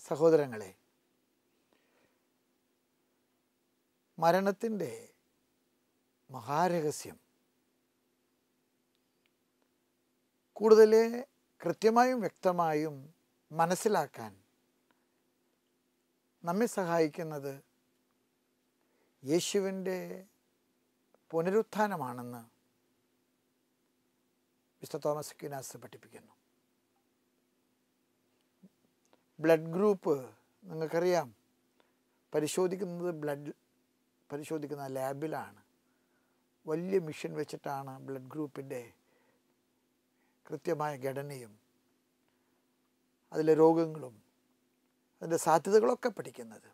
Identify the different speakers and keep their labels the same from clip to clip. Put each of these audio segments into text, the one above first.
Speaker 1: സഹോദരങ്ങളെ, മരണത്തിൻ്റെ മഹാരഹസ്യം കൂടുതൽ കൃത്യമായും വ്യക്തമായും മനസ്സിലാക്കാൻ നമ്മെ സഹായിക്കുന്നത് യേശുവിൻ്റെ പുനരുത്ഥാനമാണെന്ന് വിശുദ്ധ തോമസ് അക്വീനാസ് പഠിപ്പിക്കുന്നു. ബ്ലഡ് ഗ്രൂപ്പ് നിങ്ങൾക്കറിയാം, ബ്ലഡ് പരിശോധിക്കുന്ന ലാബിലാണ്. വലിയ മിഷൻ വെച്ചിട്ടാണ് ബ്ലഡ് ഗ്രൂപ്പിൻ്റെ കൃത്യമായ ഘടനയും അതിലെ രോഗങ്ങളും അതിൻ്റെ സാധ്യതകളൊക്കെ പഠിക്കുന്നത്.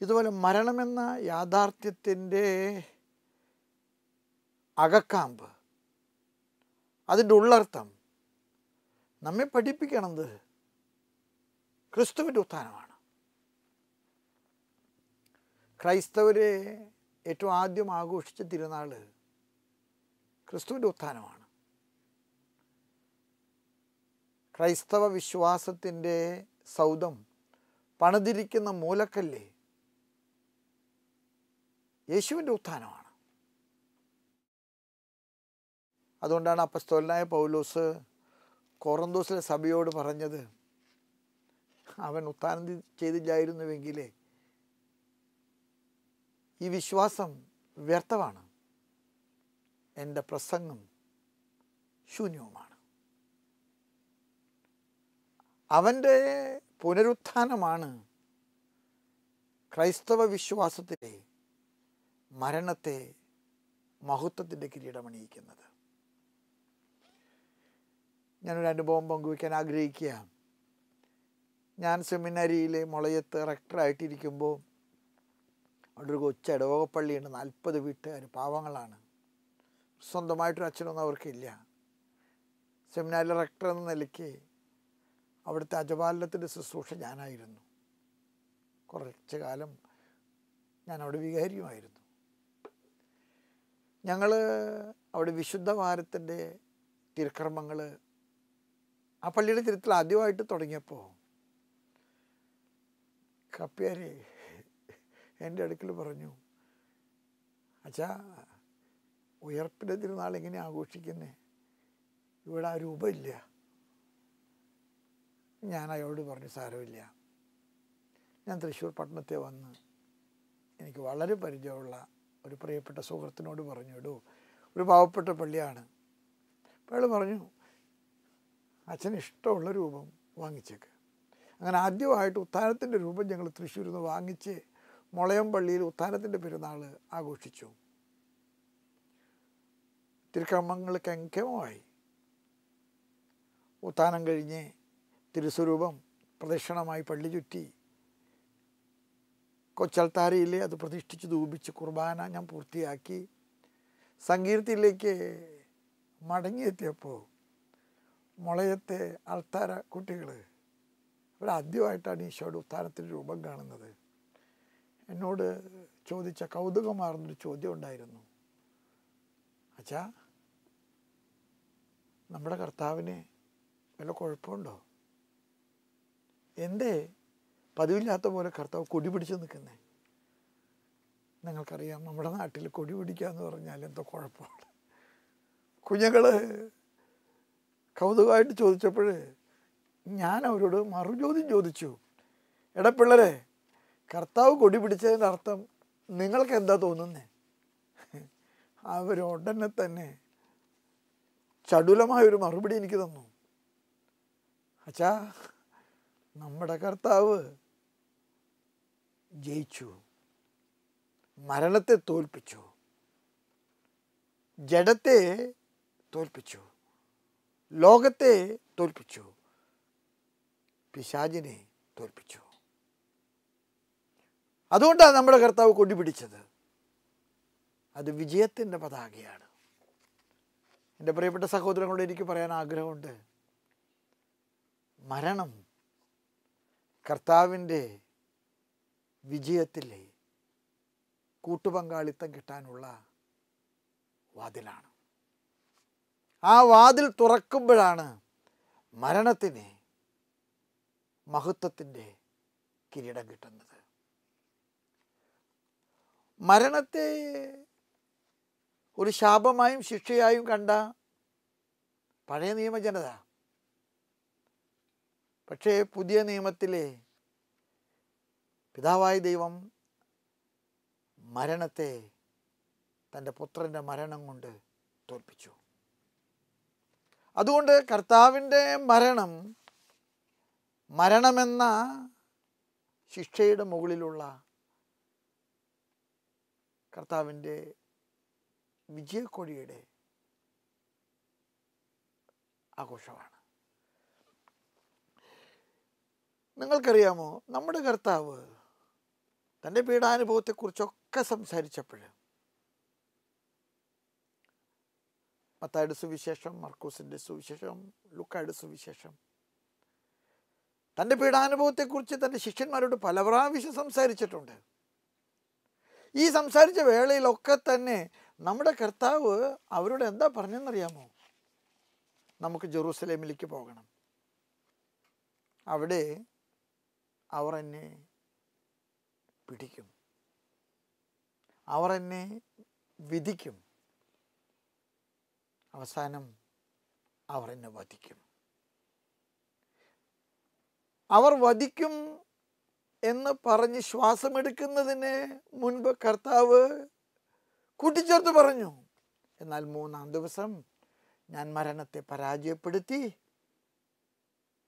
Speaker 1: ഇതുപോലെ മരണമെന്ന യാഥാർത്ഥ്യത്തിൻ്റെ അകക്കാമ്പ്, അതിൻ്റെ ഉള്ളർത്ഥം നമ്മെ പഠിപ്പിക്കണത് ക്രിസ്തുവിൻ്റെ ഉത്ഥാനമാണ്. ക്രൈസ്തവരെ ഏറ്റവും ആദ്യം ആഘോഷിച്ച തിരുനാൾ ക്രിസ്തുവിൻ്റെ ഉത്ഥാനമാണ്. ക്രൈസ്തവ വിശ്വാസത്തിൻ്റെ സൗധം പണിതിരിക്കുന്ന മൂലക്കല്ല് യേശുവിൻ്റെ ഉത്ഥാനമാണ്. അതുകൊണ്ടാണ് അപ്പസ്തോലനായ പൗലോസ് കൊറിന്തോസിലെ സഭയോട് പറഞ്ഞത്, അവൻ ഉത്ഥാനം ചെയ്തില്ലായിരുന്നുവെങ്കിൽ ഈ വിശ്വാസം വ്യർത്ഥമാണ്, എൻ്റെ പ്രസംഗം ശൂന്യവുമാണ്. അവൻ്റെ പുനരുത്ഥാനമാണ് ക്രൈസ്തവ വിശ്വാസത്തിലെ മരണത്തെ മഹത്വത്തിൻ്റെ കിരീടമണിയിക്കുന്നത്. ഞാനൊരു അനുഭവം പങ്കുവയ്ക്കാൻ ആഗ്രഹിക്കുക. ഞാൻ സെമിനാരിയിലെ മുളയത്ത് റെക്ടറായിട്ടിരിക്കുമ്പോൾ അവിടെ ഒരു കൊച്ചു ഇടവകപ്പള്ളിയുണ്ട്. 40 വീട്ടുകാർ, പാവങ്ങളാണ്. സ്വന്തമായിട്ടൊരു അച്ഛനൊന്നും അവർക്കില്ല. സെമിനാരിലെ റെക്ടർ എന്ന നിലയ്ക്ക് അവിടുത്തെ അജപാലനത്തിൻ്റെ ശുശ്രൂഷ ഞാനായിരുന്നു. കുറച്ച് കാലം ഞാൻ അവിടെ വികാരിയുമായിരുന്നു. ഞങ്ങൾ അവിടെ വിശുദ്ധ വാരത്തിൻ്റെ തിരുക്കർമ്മങ്ങൾ ആ പള്ളിയുടെ ചരിത്രത്തിൽ ആദ്യമായിട്ട് തുടങ്ങിയപ്പോൾ കപ്പ്യാർ എൻ്റെ അടുക്കൽ പറഞ്ഞു, അച്ഛാ, ഉയർപ്പിൻ്റെ തിരുനാൾ എങ്ങനെ ആഘോഷിക്കുന്നേ? ഇവിടെ ആ രൂപമില്ല. ഞാൻ അയാളോട് പറഞ്ഞു, സാരമില്ല, ഞാൻ തൃശ്ശൂർ പട്ടണത്തെ വന്ന് എനിക്ക് വളരെ പരിചയമുള്ള ഒരു പ്രിയപ്പെട്ട സുഹൃത്തിനോട് പറഞ്ഞു, ഇടൂ, ഒരു പാവപ്പെട്ട പള്ളിയാണ്. അപ്പോൾ അയാൾ പറഞ്ഞു, അച്ഛന് ഇഷ്ടമുള്ള രൂപം വാങ്ങിച്ചേക്ക്. അങ്ങനെ ആദ്യമായിട്ട് ഉത്ഥാനത്തിൻ്റെ രൂപം ഞങ്ങൾ തൃശ്ശൂരിൽ നിന്ന് വാങ്ങിച്ച് മുളയം പള്ളിയിൽ ഉത്ഥാനത്തിൻ്റെ പെരുന്നാൾ ആഘോഷിച്ചു. തിരുക്കർമ്മങ്ങൾ കെങ്കേമമായി. ഉത്ഥാനം കഴിഞ്ഞ് തിരുസ്വരൂപം പ്രദക്ഷിണമായി പള്ളി ചുറ്റി കൊച്ചൽത്താരയിൽ അത് പ്രതിഷ്ഠിച്ച് ധൂപിച്ച് കുർബാന ഞാൻ പൂർത്തിയാക്കി സങ്കീർത്തിയിലേക്ക് മടങ്ങിയെത്തിയപ്പോൾ മുളയത്തെ അൾത്താര കുട്ടികൾ അവരാദ്യമായിട്ടാണ് ഈശോയുടെ ഉത്ഥാനത്തിൻ്റെ രൂപം കാണുന്നത്. എന്നോട് ചോദിച്ച കൗതുകമാർന്നൊരു ചോദ്യം ഉണ്ടായിരുന്നു, അച്ഛാ, നമ്മുടെ കർത്താവിന് വല്ല കുഴപ്പമുണ്ടോ? എന്തേ പതിവില്ലാത്ത പോലെ കർത്താവ് കൊടി പിടിച്ച് നിൽക്കുന്നേ? നിങ്ങൾക്കറിയാം, നമ്മുടെ നാട്ടിൽ കൊടി പിടിക്കുക എന്ന് പറഞ്ഞാൽ എന്തോ കുഴപ്പമാണ്. കുഞ്ഞുങ്ങൾ കൗതുകമായിട്ട് ചോദിച്ചപ്പോൾ ഞാൻ അവരോട് മറുചോദ്യം ചോദിച്ചു, എടാ പിള്ളേരെ, കർത്താവ് കൊടി പിടിച്ചതിൻ്റെ അർത്ഥം നിങ്ങൾക്ക് എന്താ തോന്നുന്നേ? അവരുടനെ തന്നെ ചടുലമായൊരു മറുപടി എനിക്ക് തന്നു, അച്ഛാ, നമ്മുടെ കർത്താവ് ജയിച്ചു, മരണത്തെ തോൽപ്പിച്ചു, ജഡത്തെ തോൽപ്പിച്ചു, ലോകത്തെ തോൽപ്പിച്ചു, പിശാചിനെ തോൽപ്പിച്ചു. അതുകൊണ്ടാണ് നമ്മുടെ കർത്താവ് കൊടി പിടിച്ചത്. അത് വിജയത്തിൻ്റെ പതാകയാണ്. എൻ്റെ പ്രിയപ്പെട്ട സഹോദരങ്ങളോട് എനിക്ക് പറയാൻ ആഗ്രഹമുണ്ട്, മരണം കർത്താവിൻ്റെ വിജയത്തിലെ കൂട്ടുപങ്കാളിത്തം കിട്ടാനുള്ള വാതിലാണ്. ആ വാതിൽ തുറക്കുമ്പോഴാണ് മരണത്തിന് മഹത്വത്തിൻ്റെ കിരീടം കിട്ടുന്നത്. മരണത്തെ ഒരു ശാപമായും ശിക്ഷയായും കണ്ട പഴയ നിയമജനത, പക്ഷേ പുതിയ നിയമത്തിലെ പിതാവായ ദൈവം മരണത്തെ തൻ്റെ പുത്രൻ്റെ മരണം കൊണ്ട് തോൽപ്പിച്ചു. അതുകൊണ്ട് കർത്താവിൻ്റെ മരണമെന്ന ശിക്ഷയുടെ മുകളിലുള്ള കർത്താവിൻ്റെ വിജയക്കൊടിയുടെ ആഘോഷമാണ്. നിങ്ങൾക്കറിയാമോ, നമ്മുടെ കർത്താവ് തൻ്റെ പീഡാനുഭവത്തെക്കുറിച്ചൊക്കെ സംസാരിച്ചപ്പോൾ മത്തായിയുടെ സുവിശേഷം, മർക്കോസിൻ്റെ സുവിശേഷം, ലൂക്കായുടെ സുവിശേഷം, തൻ്റെ പീഡാനുഭവത്തെക്കുറിച്ച് തൻ്റെ ശിഷ്യന്മാരോട് പല പ്രാവശ്യം സംസാരിച്ചിട്ടുണ്ട്. ഈ സംസാരിച്ച വേളയിലൊക്കെ തന്നെ നമ്മുടെ കർത്താവ് അവരോട് എന്താ പറഞ്ഞെന്നറിയാമോ? നമുക്ക് ജെറൂസലേമിലേക്ക് പോകണം, അവിടെ അവർ എന്നെ പിടിക്കും, അവർ എന്നെ വിധിക്കും, അവസാനം അവർ എന്നെ വധിക്കും. അവർ വധിക്കും എന്ന് പറഞ്ഞ് ശ്വാസമെടുക്കുന്നതിന് മുൻപ് കർത്താവ് കൂട്ടിച്ചേർത്ത് പറഞ്ഞു, എന്നാൽ 3-ാം ദിവസം ഞാൻ മരണത്തെ പരാജയപ്പെടുത്തി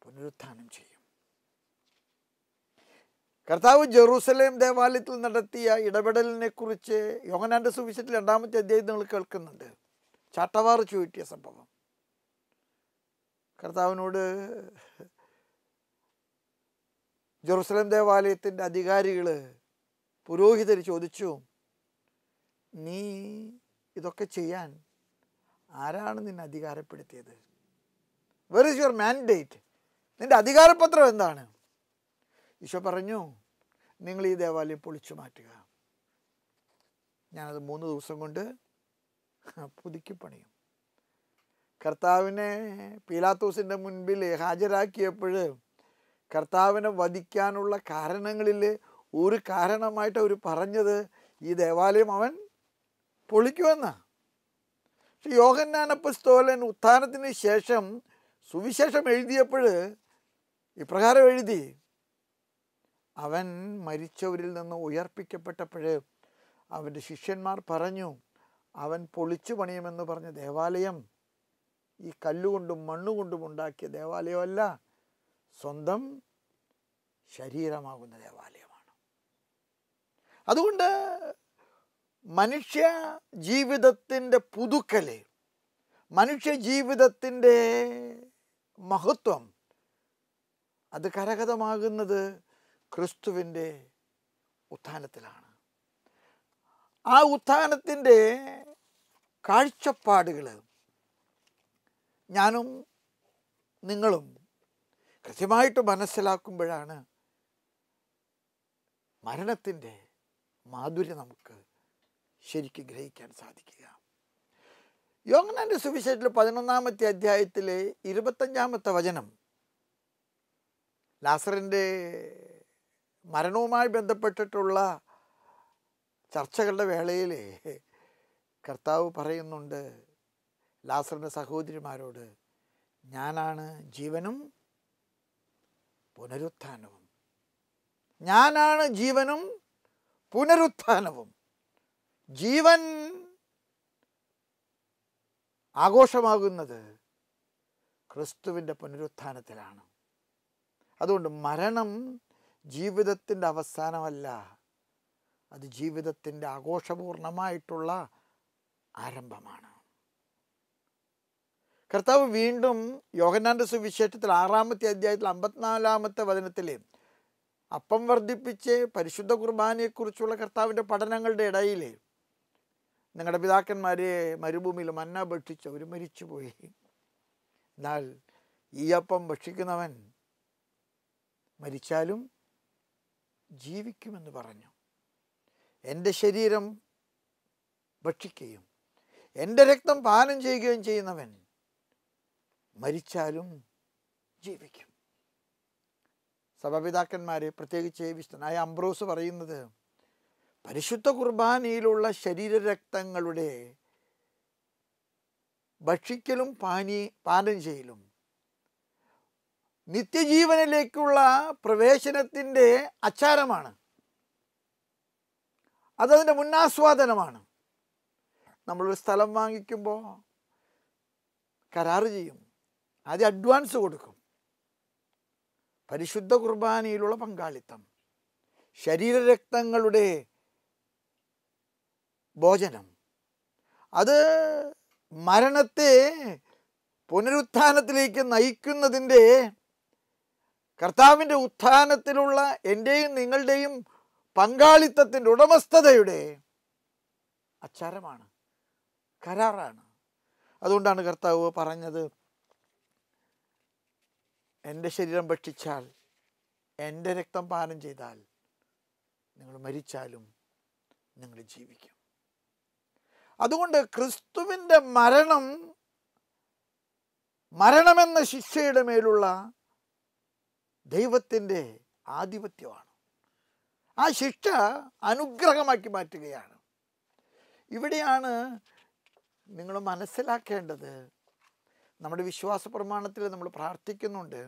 Speaker 1: പുനരുത്ഥാനം ചെയ്യും. കർത്താവ് ജെറൂസലേം ദേവാലയത്തിൽ നടത്തിയ ഇടപെടലിനെ കുറിച്ച് യോഹന്നാന്റെ സുവിശേഷത്തിൽ 2-ാമത്തെ അധ്യായം നിങ്ങൾ കേൾക്കുന്നുണ്ട്. ചാട്ടവാറ് ചുഴറ്റിയ സംഭവം. കർത്താവിനോട് ജെറൂസലേം ദേവാലയത്തിൻ്റെ അധികാരികൾ, പുരോഹിതർ ചോദിച്ചു, നീ ഇതൊക്കെ ചെയ്യാൻ ആരാണ് നിന്നെ അധികാരപ്പെടുത്തിയത്? Where is your mandate? നിൻ്റെ അധികാരപത്രം എന്താണ്? ഈശോ പറഞ്ഞു, നിങ്ങൾ ഈ ദേവാലയം പൊളിച്ചു മാറ്റുക, ഞാനത് 3 ദിവസം കൊണ്ട് പുതുക്കി പണിയും. കർത്താവിനെ പീലാത്തോസിൻ്റെ മുൻപിൽ ഹാജരാക്കിയപ്പോൾ കർത്താവിനെ വധിക്കാനുള്ള കാരണങ്ങളിൽ ഒരു കാരണമായിട്ട് അവർ പറഞ്ഞത് ഈ ദേവാലയം അവൻ പൊളിക്കുമെന്നാണ്. പക്ഷെ യോഹന്നാൻ അപ്പോസ്തലൻ ഉത്ഥാനത്തിന് ശേഷം സുവിശേഷം എഴുതിയപ്പോൾ ഇപ്രകാരം എഴുതി, അവൻ മരിച്ചവരിൽ നിന്ന് ഉയർപ്പിക്കപ്പെട്ടപ്പോൾ അവൻ്റെ ശിഷ്യന്മാർ പറഞ്ഞു, അവൻ പൊളിച്ചു പണിയുമെന്ന് പറഞ്ഞ ദേവാലയം ഈ കല്ലുകൊണ്ടും മണ്ണുകൊണ്ടും ഉണ്ടാക്കിയ ദേവാലയമല്ല, സ്വന്തം ശരീരമാകുന്ന ദേവാലയമാണ്. അതുകൊണ്ട് മനുഷ്യ ജീവിതത്തിൻ്റെ പുതുക്കല്, മനുഷ്യ ജീവിതത്തിൻ്റെ മഹത്വം, അത് കരഗതമാകുന്നത് ക്രിസ്തുവിൻ്റെ ഉത്ഥാനത്തിലാണ്. ആ ഉത്ഥാനത്തിൻ്റെ കാഴ്ചപ്പാടുകൾ ഞാനും നിങ്ങളും കൃത്യമായിട്ട് മനസ്സിലാക്കുമ്പോഴാണ് മരണത്തിൻ്റെ മാധുര്യം നമുക്ക് ശരിക്കും ഗ്രഹിക്കാൻ സാധിക്കുക. യോഹന്നാന്റെ സുവിശേഷത്തിൽ 11-ാമത്തെ അധ്യായത്തിലെ 25-ാമത്തെ വചനം, ലാസറിൻ്റെ മരണവുമായി ബന്ധപ്പെട്ടിട്ടുള്ള ചർച്ചകളുടെ വേളയിൽ കർത്താവ് പറയുന്നുണ്ട് ലാസറിൻ്റെ സഹോദരിമാരോട്, ഞാനാണ് ജീവനും പുനരുത്ഥാനവും. ഞാനാണ് ജീവനും പുനരുത്ഥാനവും. ജീവൻ ആഘോഷമാകുന്നത് ക്രിസ്തുവിൻ്റെ പുനരുത്ഥാനത്തിലാണ്. അതുകൊണ്ട് മരണം ജീവിതത്തിൻ്റെ അവസാനമല്ല, അത് ജീവിതത്തിൻ്റെ ആഘോഷപൂർണമായിട്ടുള്ള ആരംഭമാണ്. കർത്താവ് വീണ്ടും യോഹന്നാന്റെ സുവിശേഷത്തിൽ 6-ാമത്തെ അധ്യായത്തിൽ 54-ാമത്തെ വചനത്തിൽ അപ്പം വർദ്ധിപ്പിച്ച് പരിശുദ്ധ കുർബാനയെക്കുറിച്ചുള്ള കർത്താവിൻ്റെ പഠനങ്ങളുടെ ഇടയിൽ, നിങ്ങളുടെ പിതാക്കന്മാരെ മരുഭൂമിയിൽ മന്ന ഭക്ഷിച്ച് അവർ മരിച്ചുപോയി, എന്നാൽ ഈ അപ്പം ഭക്ഷിക്കുന്നവൻ മരിച്ചാലും ജീവിക്കുമെന്ന് പറഞ്ഞു. എൻ്റെ ശരീരം ഭക്ഷിക്കുകയും എൻ്റെ രക്തം പാനം ചെയ്യുകയും ചെയ്യുന്നവൻ മരിച്ചാലും ജീവിക്കും. സഭാപിതാക്കന്മാർ, പ്രത്യേകിച്ച് വിശുദ്ധനായ അംബ്രോസ് പറയുന്നത്, പരിശുദ്ധ കുർബാനയിലുള്ള ശരീരരക്തങ്ങളുടെ ഭക്ഷിക്കലും പാനം ചെയ്യലും നിത്യജീവനിലേക്കുള്ള പ്രവേശനത്തിൻ്റെ അച്ചാരമാണ്. അതതിൻ്റെ മുന്നാസ്വാദനമാണ്. നമ്മളൊരു സ്ഥലം വാങ്ങിക്കുമ്പോൾ കരാറ് ചെയ്യും, ആദ്യം അഡ്വാൻസ് കൊടുക്കും. പരിശുദ്ധ കുർബാനയിലുള്ള പങ്കാളിത്തം, ശരീരരക്തങ്ങളുടെ ഭോജനം, അത് മരണത്തെ പുനരുത്ഥാനത്തിലേക്ക് നയിക്കുന്നതിൻ്റെ, കർത്താവിൻ്റെ ഉത്ഥാനത്തിലുള്ള എൻ്റെയും നിങ്ങളുടെയും പങ്കാളിത്തത്തിൻ്റെ, ഉടമസ്ഥതയുടെ അച്ചാരമാണ്, കരാറാണ്. അതുകൊണ്ടാണ് കർത്താവ് പറഞ്ഞത്, എൻ്റെ ശരീരം ഭക്ഷിച്ചാൽ, എൻ്റെ രക്തം പാനം ചെയ്താൽ നിങ്ങൾ മരിച്ചാലും നിങ്ങൾ ജീവിക്കും. അതുകൊണ്ട് ക്രിസ്തുവിൻ്റെ മരണമെന്ന ശിക്ഷയുടെ മേലുള്ള ദൈവത്തിൻ്റെ ആധിപത്യമാണ്. ആ ശിക്ഷ അനുഗ്രഹമാക്കി മാറ്റുകയാണ്. ഇവിടെയാണ് നിങ്ങൾ മനസ്സിലാക്കേണ്ടത്. നമ്മുടെ വിശ്വാസ പ്രമാണത്തിൽ നമ്മൾ പ്രാർത്ഥിക്കുന്നുണ്ട്,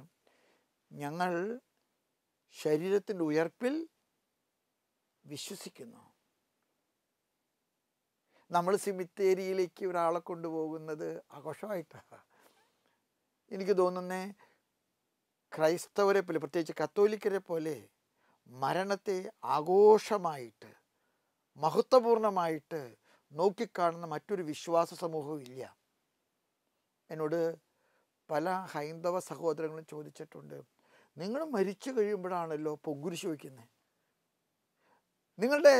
Speaker 1: ഞങ്ങൾ ശരീരത്തിൻ്റെ ഉയർപ്പിൽ വിശ്വസിക്കുന്നു. നമ്മൾ സിമിത്തേരിയിലേക്ക് ഒരാളെ കൊണ്ടുപോകുന്നത് ആഘോഷമായിട്ടാണ്. എനിക്ക് തോന്നുന്നേ ക്രൈസ്തവരെ പോലെ, പ്രത്യേകിച്ച് കത്തോലിക്കരെ പോലെ മരണത്തെ ആഘോഷമായിട്ട് മഹത്വപൂർണമായിട്ട് നോക്കിക്കാണുന്ന മറ്റൊരു വിശ്വാസ സമൂഹവും ഇല്ല. എന്നോട് പല ഹൈന്ദവ സഹോദരങ്ങളും ചോദിച്ചിട്ടുണ്ട്, നിങ്ങൾ മരിച്ചു കഴിയുമ്പോഴാണല്ലോ പൊങ്കുരിശ് വയ്ക്കുന്നത്, നിങ്ങളുടെ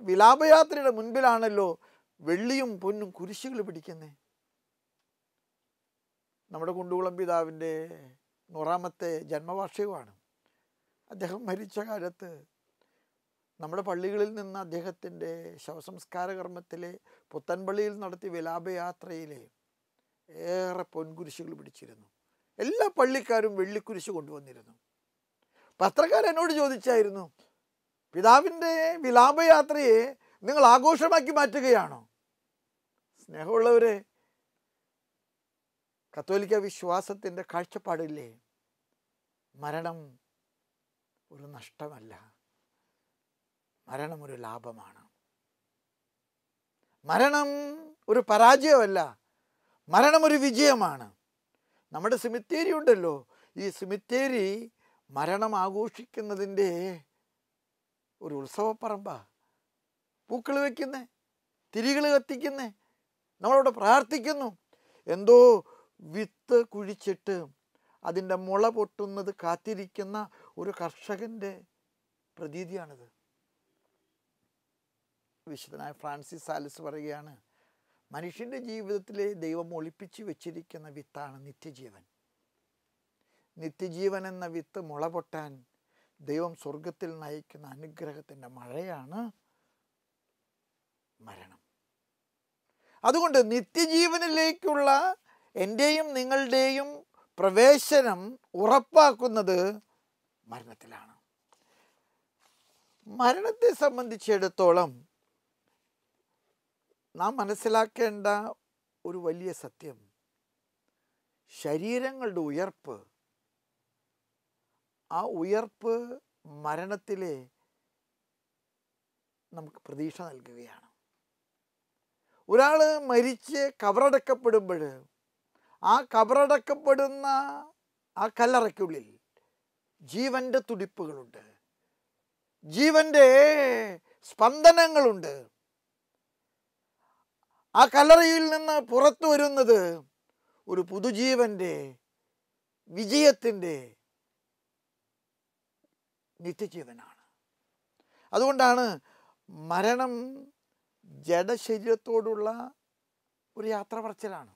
Speaker 1: വിലാപയാത്രയുടെ മുൻപിലാണല്ലോ വെള്ളിയും പൊന്നും കുരിശുകൾ പിടിക്കുന്നത്. നമ്മുടെ കുണ്ടുകുളം പിതാവിൻ്റെ 100ാമത്തെ ജന്മവാർഷികമാണ്. അദ്ദേഹം മരിച്ച കാലത്ത് നമ്മുടെ പള്ളികളിൽ നിന്ന് അദ്ദേഹത്തിൻ്റെ ശവസംസ്കാര കർമ്മത്തിലെ പുത്തൻപള്ളിയിൽ നടത്തിയ വിലാപയാത്രയിലെ ഏറെ പൊൻകുരിശുകൾ പിടിച്ചിരുന്നു. എല്ലാ പള്ളിക്കാരും വെള്ളിക്കുരിശ് കൊണ്ടുവന്നിരുന്നു. പത്രക്കാരെന്നോട് ചോദിച്ചായിരുന്നു, പിതാവിൻ്റെ വിലാപയാത്രയെ നിങ്ങൾ ആഘോഷമാക്കി മാറ്റുകയാണോ? സ്നേഹമുള്ളവരെ, കത്തോലിക്ക വിശ്വാസത്തിൻ്റെ കാഴ്ചപ്പാടില്ലേ, മരണം ഒരു നഷ്ടമല്ല, മരണം ഒരു ലാഭമാണ്. മരണം ഒരു പരാജയമല്ല, മരണം ഒരു വിജയമാണ്. നമ്മുടെ സിമിത്തേരി ഉണ്ടല്ലോ, ഈ സിമിത്തേരി മരണം ആഘോഷിക്കുന്നതിൻ്റെ ഒരു ഉത്സവപ്പറമ്പാ. പൂക്കൾ വയ്ക്കുന്നേ, തിരികൾ കത്തിക്കുന്നേ, നമ്മളവിടെ പ്രാർത്ഥിക്കുന്നു. എന്തോ വിത്ത് കുഴിച്ചിട്ട് അതിൻ്റെ മുള പൊട്ടുന്നത് കാത്തിരിക്കുന്ന ഒരു കർഷകൻ്റെ പ്രതീതിയാണിത്. വിശുദ്ധനായ ഫ്രാൻസിസ് സാലസ് പറയുകയാണ്, മനുഷ്യൻ്റെ ജീവിതത്തിലെ ദൈവം ഒളിപ്പിച്ച് വെച്ചിരിക്കുന്ന വിത്താണ് നിത്യജീവൻ. നിത്യജീവൻ എന്ന വിത്ത് മുള പൊട്ടാൻ ദൈവം സ്വർഗത്തിൽ നയിക്കുന്ന അനുഗ്രഹത്തിൻ്റെ മഴയാണ് മരണം. അതുകൊണ്ട് നിത്യജീവനിലേക്കുള്ള എൻ്റെയും നിങ്ങളുടെയും പ്രവേശനം ഉറപ്പാക്കുന്നത് മരണത്തിലാണ്. മരണത്തെ സംബന്ധിച്ചിടത്തോളം നാം മനസ്സിലാക്കേണ്ട ഒരു വലിയ സത്യം, ശരീരങ്ങളുടെ ഉയർപ്പ്, ആ ഉയർപ്പ് മരണത്തിലെ നമുക്ക് പ്രതീക്ഷ നൽകുകയാണ്. ഒരാൾ മരിച്ച് കബറടക്കപ്പെടുമ്പോൾ ആ കബറടക്കപ്പെടുന്ന ആ കല്ലറയ്ക്കുള്ളിൽ ജീവൻ്റെ തുടിപ്പുകളുണ്ട്, ജീവൻ്റെ സ്പന്ദനങ്ങളുണ്ട്. ആ കല്ലറയിൽ നിന്ന് പുറത്തു വരുന്നത് ഒരു പുതുജീവൻ്റെ, വിജയത്തിൻ്റെ നിത്യജീവനാണ്. അതുകൊണ്ടാണ് മരണം ജഡശരീരത്തോടുള്ള ഒരു യാത്ര പറച്ചിലാണ്.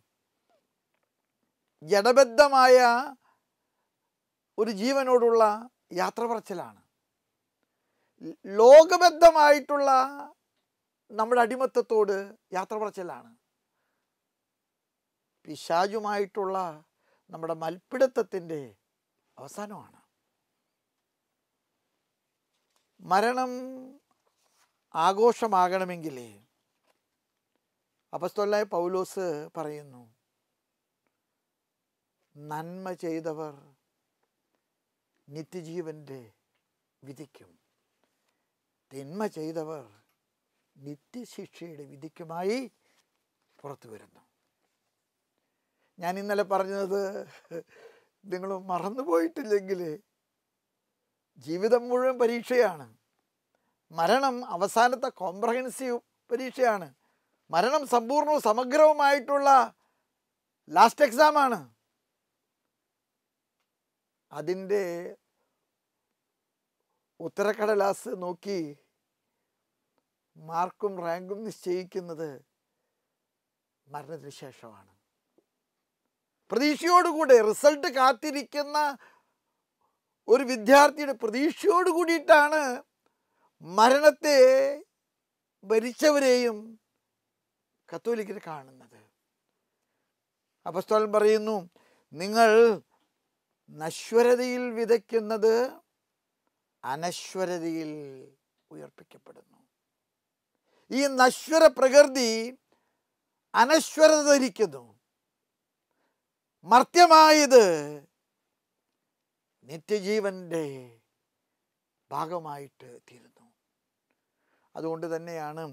Speaker 1: ജഡബദ്ധമായ ഒരു ജീവനോടുള്ള യാത്ര പറച്ചിലാണ്. ലോകബദ്ധമായിട്ടുള്ള നമ്മുടെ അടിമത്തത്തോട് യാത്ര പറച്ചിലാണ്. പിശാചുമായിട്ടുള്ള നമ്മുടെ മൽപ്പിടുത്തത്തിൻ്റെ അവസാനമാണ്. മരണം ആഘോഷമാകണമെങ്കിൽ അപ്പോസ്തലനായ പൗലോസ് പറയുന്നു, നന്മ ചെയ്തവർ നിത്യജീവൻ്റെ വിധിക്കും, തിന്മ ചെയ്തവർ നിത്യശിക്ഷയുടെ വിധിക്കുമായി പുറത്തു വരുന്നു. ഞാൻ ഇന്നലെ പറഞ്ഞത് നിങ്ങൾ മറന്നുപോയിട്ടില്ലെങ്കിൽ, ജീവിതം മുഴുവൻ പരീക്ഷയാണ്. മരണം അവസാനത്തെ കോംപ്രഹെൻസീവ് പരീക്ഷയാണ്. മരണം സമ്പൂർണവും സമഗ്രവുമായിട്ടുള്ള ലാസ്റ്റ് എക്സാമാണ്. അതിൻ്റെ ഉത്തരക്കടലാസ് നോക്കി മാർക്കും റാങ്കും നിശ്ചയിക്കുന്നത് മരണത്തിന് ശേഷമാണ്. പ്രതീക്ഷയോടുകൂടെ റിസൾട്ട് കാത്തിരിക്കുന്ന ഒരു വിദ്യാർത്ഥിയുടെ പ്രതീക്ഷയോട് കൂടിയിട്ടാണ് മരണത്തെ ഭരിച്ചവരെയും കത്തോലിക്കർ കാണുന്നത്. അപ്പോസ്തലൻ പറയുന്നു, നിങ്ങൾ നശ്വരതയിൽ വിതയ്ക്കുന്നത് അനശ്വരതയിൽ ഉയർപ്പിക്കപ്പെടുന്നു. ഈ നശ്വര പ്രകൃതി അനശ്വരത ധരിക്കുന്നു. മർത്യമായത് നിത്യജീവൻ്റെ ഭാഗമായിട്ട് തീരുന്നു. അതുകൊണ്ട് തന്നെയാണ്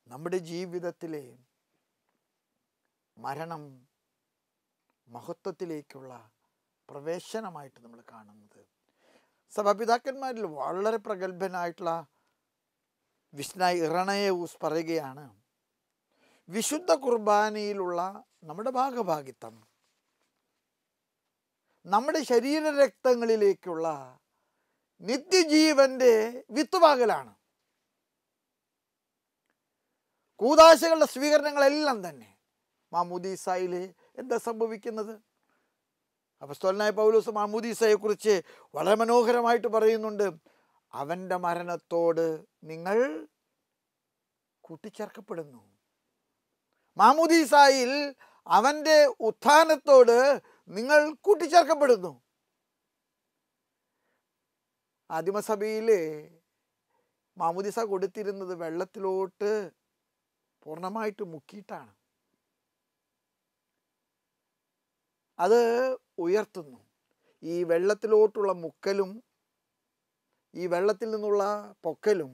Speaker 1: നമ്മുടെ ജീവിതത്തിലെ മരണം മഹത്വത്തിലേക്കുള്ള പ്രവേശനമായിട്ട് നമ്മൾ കാണുന്നത്. സഭാപിതാക്കന്മാരിൽ വളരെ പ്രഗത്ഭനായിട്ടുള്ള വിശുദ്ധനായ ഇറണേയൂസ് പറയുകയാണ്, വിശുദ്ധ കുർബാനയിലുള്ള നമ്മുടെ ഭാഗഭാഗിത്വം നമ്മുടെ ശരീരരക്തങ്ങളിലേക്കുള്ള നിത്യജീവൻ്റെ വിത്തുപാകലാണ്. കൂദാശകളുടെ സ്വീകരണങ്ങളെല്ലാം തന്നെ മാമോദീസായിൽ എന്താ സംഭവിക്കുന്നത്? അപ്പോസ്തലനായ പൗലോസ് മാമോദീസയെക്കുറിച്ച് വളരെ മനോഹരമായിട്ട് പറയുന്നുണ്ട്, അവൻ്റെ മരണത്തോട് നിങ്ങൾ കൂട്ടിച്ചേർക്കപ്പെടുന്നു. മാമോദീസായിൽ അവൻ്റെ ഉത്ഥാനത്തോട് നിങ്ങൾ കൂട്ടിച്ചേർക്കപ്പെടുന്നു. ആദിമസഭയിൽ മാമോദീസ കൊടുത്തിരുന്നത് വെള്ളത്തിലോട്ട് പൂർണ്ണമായിട്ട് മുക്കിയിട്ടാണ്. അത് ഉയർത്തുന്നു. ഈ വെള്ളത്തിലോട്ടുള്ള മുക്കലും ഈ വെള്ളത്തിൽ നിന്നുള്ള പൊക്കലും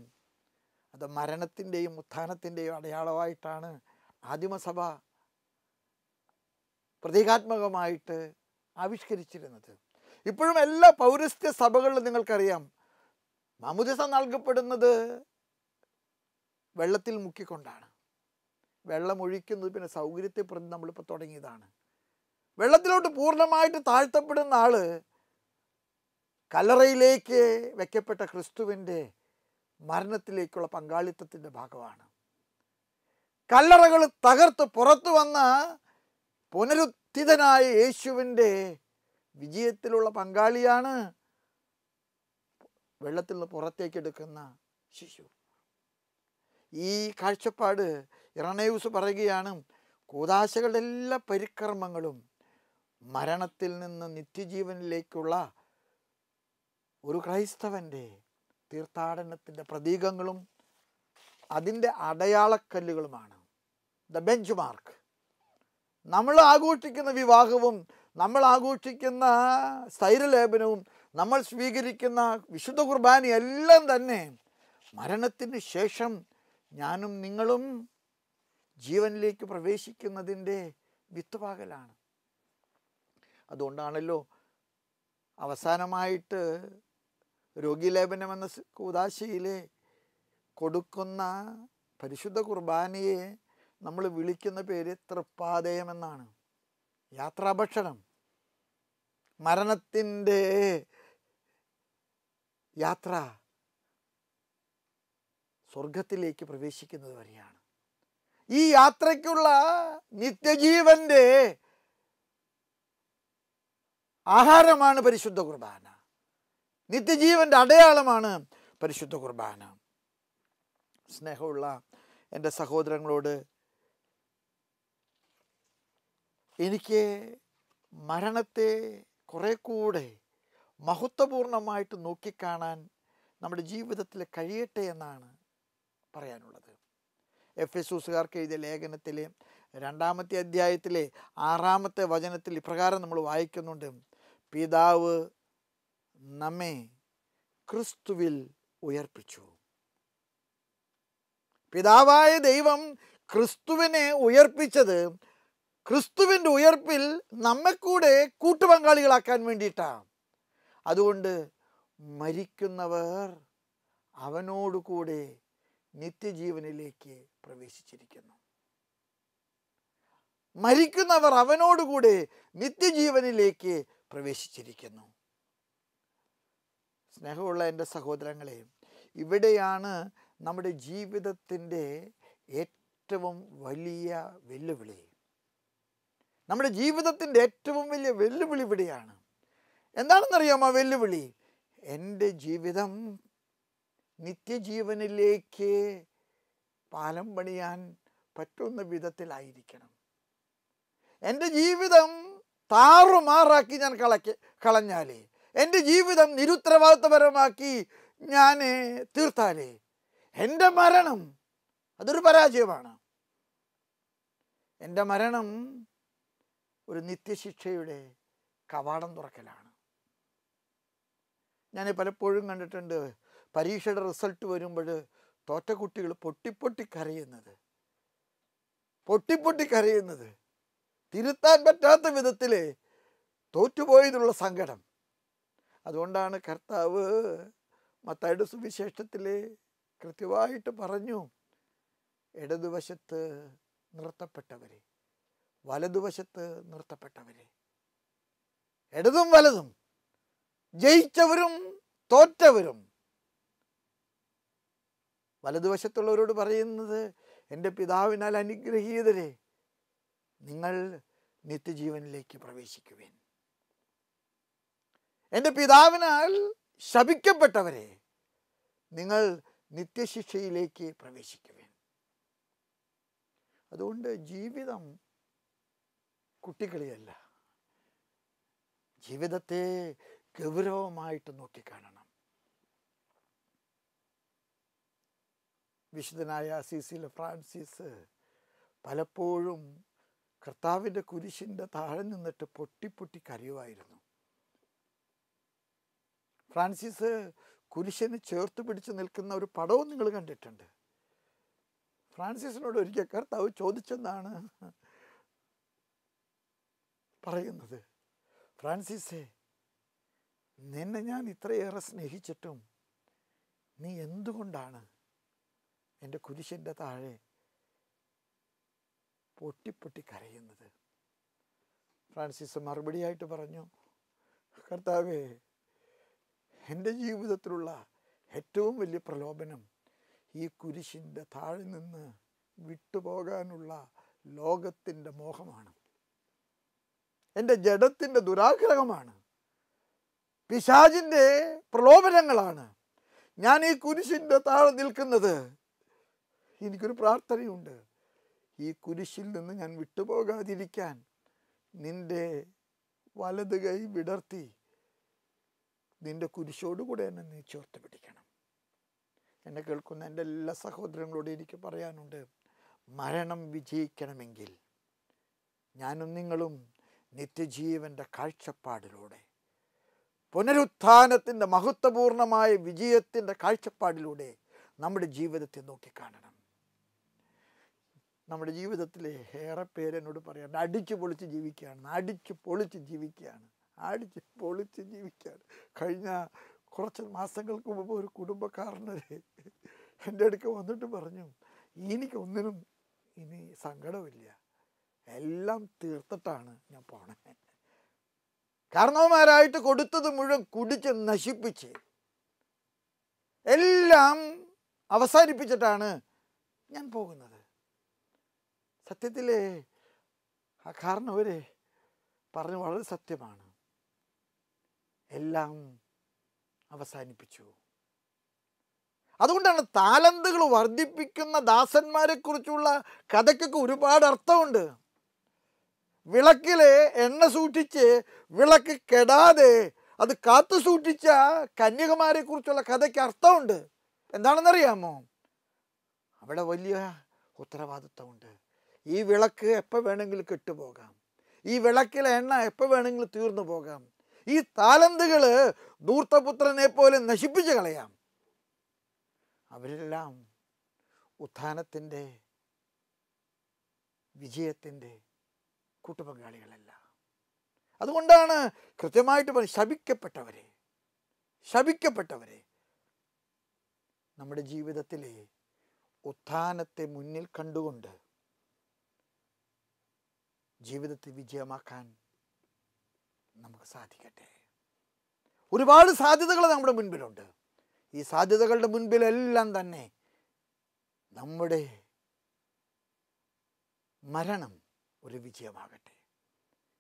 Speaker 1: അത് മരണത്തിൻ്റെയും ഉത്ഥാനത്തിൻ്റെയും അടയാളമായിട്ടാണ് ആദിമസഭ പ്രതീകാത്മകമായിട്ട് ആവിഷ്കരിച്ചിരുന്നത്. ഇപ്പോഴും എല്ലാ പൗരസ്ത്യ സഭകളിലും നിങ്ങൾക്കറിയാം, മാമോദീസ നൽകപ്പെടുന്നത് വെള്ളത്തിൽ മുക്കിക്കൊണ്ടാണ്. വെള്ളം ഒഴിക്കുന്നത് പിന്നെ സൗകര്യത്തെ പ്രതി നമ്മളിപ്പോൾ തുടങ്ങിയതാണ്. വെള്ളത്തിലോട്ട് പൂർണ്ണമായിട്ട് താഴ്ത്തപ്പെടുന്ന ആള് കല്ലറയിലേക്ക് വെക്കപ്പെട്ട ക്രിസ്തുവിൻ്റെ മരണത്തിലേക്കുള്ള പങ്കാളിത്തത്തിൻ്റെ ഭാഗമാണ്. കല്ലറകൾ തകർത്ത് പുറത്തു വന്ന പുനരുത്ഥിതനായ യേശുവിൻ്റെ വിജയത്തിലുള്ള പങ്കാളിയാണ് വെള്ളത്തിൽ നിന്ന് പുറത്തേക്കെടുക്കുന്ന ശിശു. ഈ കാഴ്ചപ്പാട് ഇറണേയൂസ് പറയുകയാണ്, കൂദാശകളുടെ എല്ലാ പരിക്രമങ്ങളും മരണത്തിൽ നിന്ന് നിത്യജീവനിലേക്കുള്ള ഒരു ക്രൈസ്തവൻ്റെ തീർത്ഥാടനത്തിൻ്റെ പ്രതീകങ്ങളും അതിൻ്റെ അടയാളക്കല്ലുകളുമാണ്. The bench mark. നമ്മൾ ആഘോഷിക്കുന്ന വിവാഹവും നമ്മൾ ആഘോഷിക്കുന്ന സ്ഥൈര്യലേപനവും നമ്മൾ സ്വീകരിക്കുന്ന വിശുദ്ധ കുർബാനയെല്ലാം തന്നെ മരണത്തിന് ശേഷം ഞാനും നിങ്ങളും ജീവനിലേക്ക് പ്രവേശിക്കുന്നതിൻ്റെ വിത്തുപാകലാണ്. അതുകൊണ്ടാണല്ലോ അവസാനമായിട്ട് രോഗീലേപനം എന്ന കൂദാശയിലെ കൊടുക്കുന്ന പരിശുദ്ധ കുർബാനയെ നമ്മൾ വിളിക്കുന്ന പേര് തൃപ്പാദയം എന്നാണ്. യാത്രാഭക്ഷണം. മരണത്തിൻ്റെ യാത്ര സ്വർഗത്തിലേക്ക് പ്രവേശിക്കുന്നത് വരെയാണ്. ഈ യാത്രയ്ക്കുള്ള നിത്യജീവൻ്റെ ആഹാരമാണ് പരിശുദ്ധ കുർബാന. നിത്യജീവൻ്റെ അടയാളമാണ് പരിശുദ്ധ കുർബാന. സ്നേഹമുള്ള എൻ്റെ സഹോദരങ്ങളോട്, എനിക്ക് മരണത്തെ കുറെ കൂടെ മഹത്വപൂർണമായിട്ട് നോക്കിക്കാണാൻ നമ്മുടെ ജീവിതത്തിൽ കഴിയട്ടെ എന്നാണ് പറയാനുള്ളത്. എഫെസൂസുകാർക്ക് എഴുതിയ ലേഖനത്തിലെ 2-ാമത്തെ അധ്യായത്തിലെ 6-ാമത്തെ വചനത്തിൽ ഇപ്രകാരം നമ്മൾ വായിക്കുന്നുണ്ട്: പിതാവ് നമ്മെ ക്രിസ്തുവിൽ ഉയർപ്പിച്ചു. പിതാവായ ദൈവം ക്രിസ്തുവിനെ ഉയർപ്പിച്ചത് ക്രിസ്തുവിൻ്റെ ഉയർപ്പിൽ നമ്മെ കൂടെ കൂട്ടുപങ്കാളികളാക്കാൻ വേണ്ടിയിട്ടാണ്. അതുകൊണ്ട് മരിക്കുന്നവർ അവനോടുകൂടെ നിത്യജീവനിലേക്ക് പ്രവേശിച്ചിരിക്കുന്നു. മരിക്കുന്നവർ അവനോടുകൂടെ നിത്യജീവനിലേക്ക് പ്രവേശിച്ചിരിക്കുന്നു. സ്നേഹമുള്ള എൻ്റെ സഹോദരങ്ങളെ, ഇവിടെയാണ് നമ്മുടെ ജീവിതത്തിൻ്റെ ഏറ്റവും വലിയ വെല്ലുവിളി. നമ്മുടെ ജീവിതത്തിൻ്റെ ഏറ്റവും വലിയ വെല്ലുവിളി ഇവിടെയാണ്. എന്താണെന്നറിയാമോ വെല്ലുവിളി? എൻ്റെ ജീവിതം നിത്യജീവനിലേക്ക് പാലം പണിയാൻ പറ്റുന്ന വിധത്തിലായിരിക്കണം. എൻ്റെ ജീവിതം താറുമാറാക്കി ഞാൻ കളഞ്ഞാലേ, എൻ്റെ ജീവിതം നിരുത്തരവാദിത്വപരമാക്കി ഞാൻ തീർത്താലേ, എൻ്റെ മരണം അതൊരു പരാജയമാണ്. എൻ്റെ മരണം ഒരു നിത്യശിക്ഷയുടെ കവാടം തുറക്കലാണ്. ഞാൻ പലപ്പോഴും കണ്ടിട്ടുണ്ട്, പരീക്ഷയുടെ റിസൾട്ട് വരുമ്പോൾ തോറ്റ കുട്ടികൾ പൊട്ടിപ്പൊട്ടി കരയുന്നത് തിരുത്താൻ പറ്റാത്ത വിധത്തിൽ തോറ്റുപോയതിനുള്ള സങ്കടം. അതുകൊണ്ടാണ് കർത്താവ് മത്തായിയുടെ സുവിശേഷത്തിൽ കൃത്യമായിട്ട് പറഞ്ഞു: ഇടതുവശത്ത് നിർത്തപ്പെട്ടവരെ, വലതുവശത്ത് നിർത്തപ്പെട്ടവരെ. ഇടതും വലതും, ജയിച്ചവരും തോറ്റവരും. വലതുവശത്തുള്ളവരോട് പറയുന്നത്: എൻ്റെ പിതാവിനാൽ അനുഗ്രഹീതരെ, നിങ്ങൾ നിത്യജീവനിലേക്ക് പ്രവേശിക്കുവിൻ. എൻ്റെ പിതാവിനാൽ ശപിക്കപ്പെട്ടവരെ, നിങ്ങൾ നിത്യശിക്ഷയിലേക്ക് പ്രവേശിക്കുവിൻ. അതുകൊണ്ട് ജീവിതം കുട്ടികളിയല്ല, ജീവിതത്തെ ഗൗരവമായിട്ട് നോക്കിക്കാണണം. വിശുദ്ധനായ അസീസിയിലെ ഫ്രാൻസിസ് പലപ്പോഴും കർത്താവിൻ്റെ കുരിശിൻ്റെ താഴെ നിന്നിട്ട് പൊട്ടി കരയുമായിരുന്നു. ഫ്രാൻസിസ് കുരിശിനെ ചേർത്ത് പിടിച്ച് നിൽക്കുന്ന ഒരു പടവും നിങ്ങൾ കണ്ടിട്ടുണ്ട്. ഫ്രാൻസിസിനോട് ഒരിക്കൽ കർത്താവ് ചോദിച്ചെന്നാണ് പറയുന്നത്: ഫ്രാൻസിസേ, നിന്നെ ഞാൻ ഇത്രയേറെ സ്നേഹിച്ചിട്ടും നീ എന്തുകൊണ്ടാണ് എൻ്റെ കുരിശിൻ്റെ താഴെ പൊട്ടി കരയുന്നത്? ഫ്രാൻസിസ് മറുപടിയായിട്ട് പറഞ്ഞു: കർത്താവേ, എൻ്റെ ജീവിതത്തിലുള്ള ഏറ്റവും വലിയ പ്രലോഭനം ഈ കുരിശിൻ്റെ താഴെ നിന്ന് വിട്ടുപോകാനുള്ള ലോകത്തിൻ്റെ മോഹമാണ്, എൻ്റെ ജഡത്തിൻ്റെ ദുരാഗ്രഹമാണ്, പിശാചിൻ്റെ പ്രലോഭനങ്ങളാണ്. ഞാൻ ഈ കുരിശിൻ്റെ താഴെ നിൽക്കുന്നത്. എനിക്കൊരു പ്രാർത്ഥനയുണ്ട്: ഈ കുരിശിൽ നിന്ന് ഞാൻ വിട്ടുപോകാതിരിക്കാൻ നിൻ്റെ വലത് കൈ വിടർത്തി നിൻ്റെ കുരിശോടുകൂടെ എന്നെ നീ ചേർത്ത് പിടിക്കണം. എന്നെ കേൾക്കുന്ന എൻ്റെ എല്ലാ സഹോദരങ്ങളോടും എനിക്ക് പറയാനുണ്ട്: മരണം വിജയിക്കണമെങ്കിൽ ഞാനും നിങ്ങളും നിത്യജീവൻ്റെ കാഴ്ചപ്പാടിലൂടെ, പുനരുത്ഥാനത്തിൻ്റെ മഹത്വപൂർണമായ വിജയത്തിൻ്റെ കാഴ്ചപ്പാടിലൂടെ നമ്മുടെ ജീവിതത്തെ നോക്കിക്കാണണം. നമ്മുടെ ജീവിതത്തിലെ ഏറെ പേര് എന്നോട് പറയാറുണ്ട്, അടിച്ചു പൊളിച്ച് ജീവിക്കുകയാണ്. കഴിഞ്ഞ കുറച്ച് മാസങ്ങൾക്ക് മുമ്പ് ഒരു കുടുംബക്കാരനൊരു എൻ്റെ അടുക്ക് വന്നിട്ട് പറഞ്ഞു: എനിക്കൊന്നിനും ഇനി സങ്കടമില്ല, എല്ലാം തീർത്തിട്ടാണ് ഞാൻ പോണേ. കാരണവന്മാരായിട്ട് കൊടുത്തത് മുഴുവൻ കുടിച്ച് നശിപ്പിച്ച് എല്ലാം അവസാനിപ്പിച്ചിട്ടാണ് ഞാൻ പോകുന്നത്. സത്യത്തിൽ ആ കാരണവര് പറഞ്ഞു വളരെ സത്യമാണ്. എല്ലാം അവസാനിപ്പിച്ചു. അതുകൊണ്ടാണ് താലന്തുകൾ വർദ്ധിപ്പിക്കുന്ന ദാസന്മാരെ കുറിച്ചുള്ള കഥയ്ക്കൊക്കെ ഒരുപാട് അർത്ഥമുണ്ട്. വിളക്കിലെ എണ്ണ സൂക്ഷിച്ച് വിളക്ക് കെടാതെ അത് കാത്തു സൂക്ഷിച്ച കന്യകമാരെ കുറിച്ചുള്ള കഥയ്ക്ക് അർത്ഥമുണ്ട്. എന്താണെന്നറിയാമോ? അവിടെ വലിയ ഉത്തരവാദിത്വമുണ്ട്. ഈ വിളക്ക് എപ്പോൾ വേണമെങ്കിലും കെട്ടുപോകാം. ഈ വിളക്കിലെ എണ്ണ എപ്പോൾ വേണമെങ്കിലും തീർന്നു പോകാം. ഈ താലന്തുകൾ ധൂർത്തപുത്രനെ പോലെ നശിപ്പിച്ച് കളയാം. അവരെല്ലാം ഉത്ഥാനത്തിൻ്റെ വിജയത്തിൻ്റെ കൂട്ടുപങ്കാളികളല്ല. അതുകൊണ്ടാണ് കൃത്യമായിട്ട് ശപിക്കപ്പെട്ടവരെ നമ്മുടെ ജീവിതത്തിലെ ഉത്ഥാനത്തെ മുന്നിൽ കണ്ടുകൊണ്ട് ജീവിതത്തെ വിജയമാക്കാൻ നമുക്ക് സാധിക്കട്ടെ. ഒരുപാട് സാധ്യതകൾ നമ്മുടെ മുൻപിലുണ്ട്. ഈ സാധ്യതകളുടെ മുൻപിലെല്ലാം തന്നെ നമ്മുടെ മരണം ഒരു വിജയമാകട്ടെ.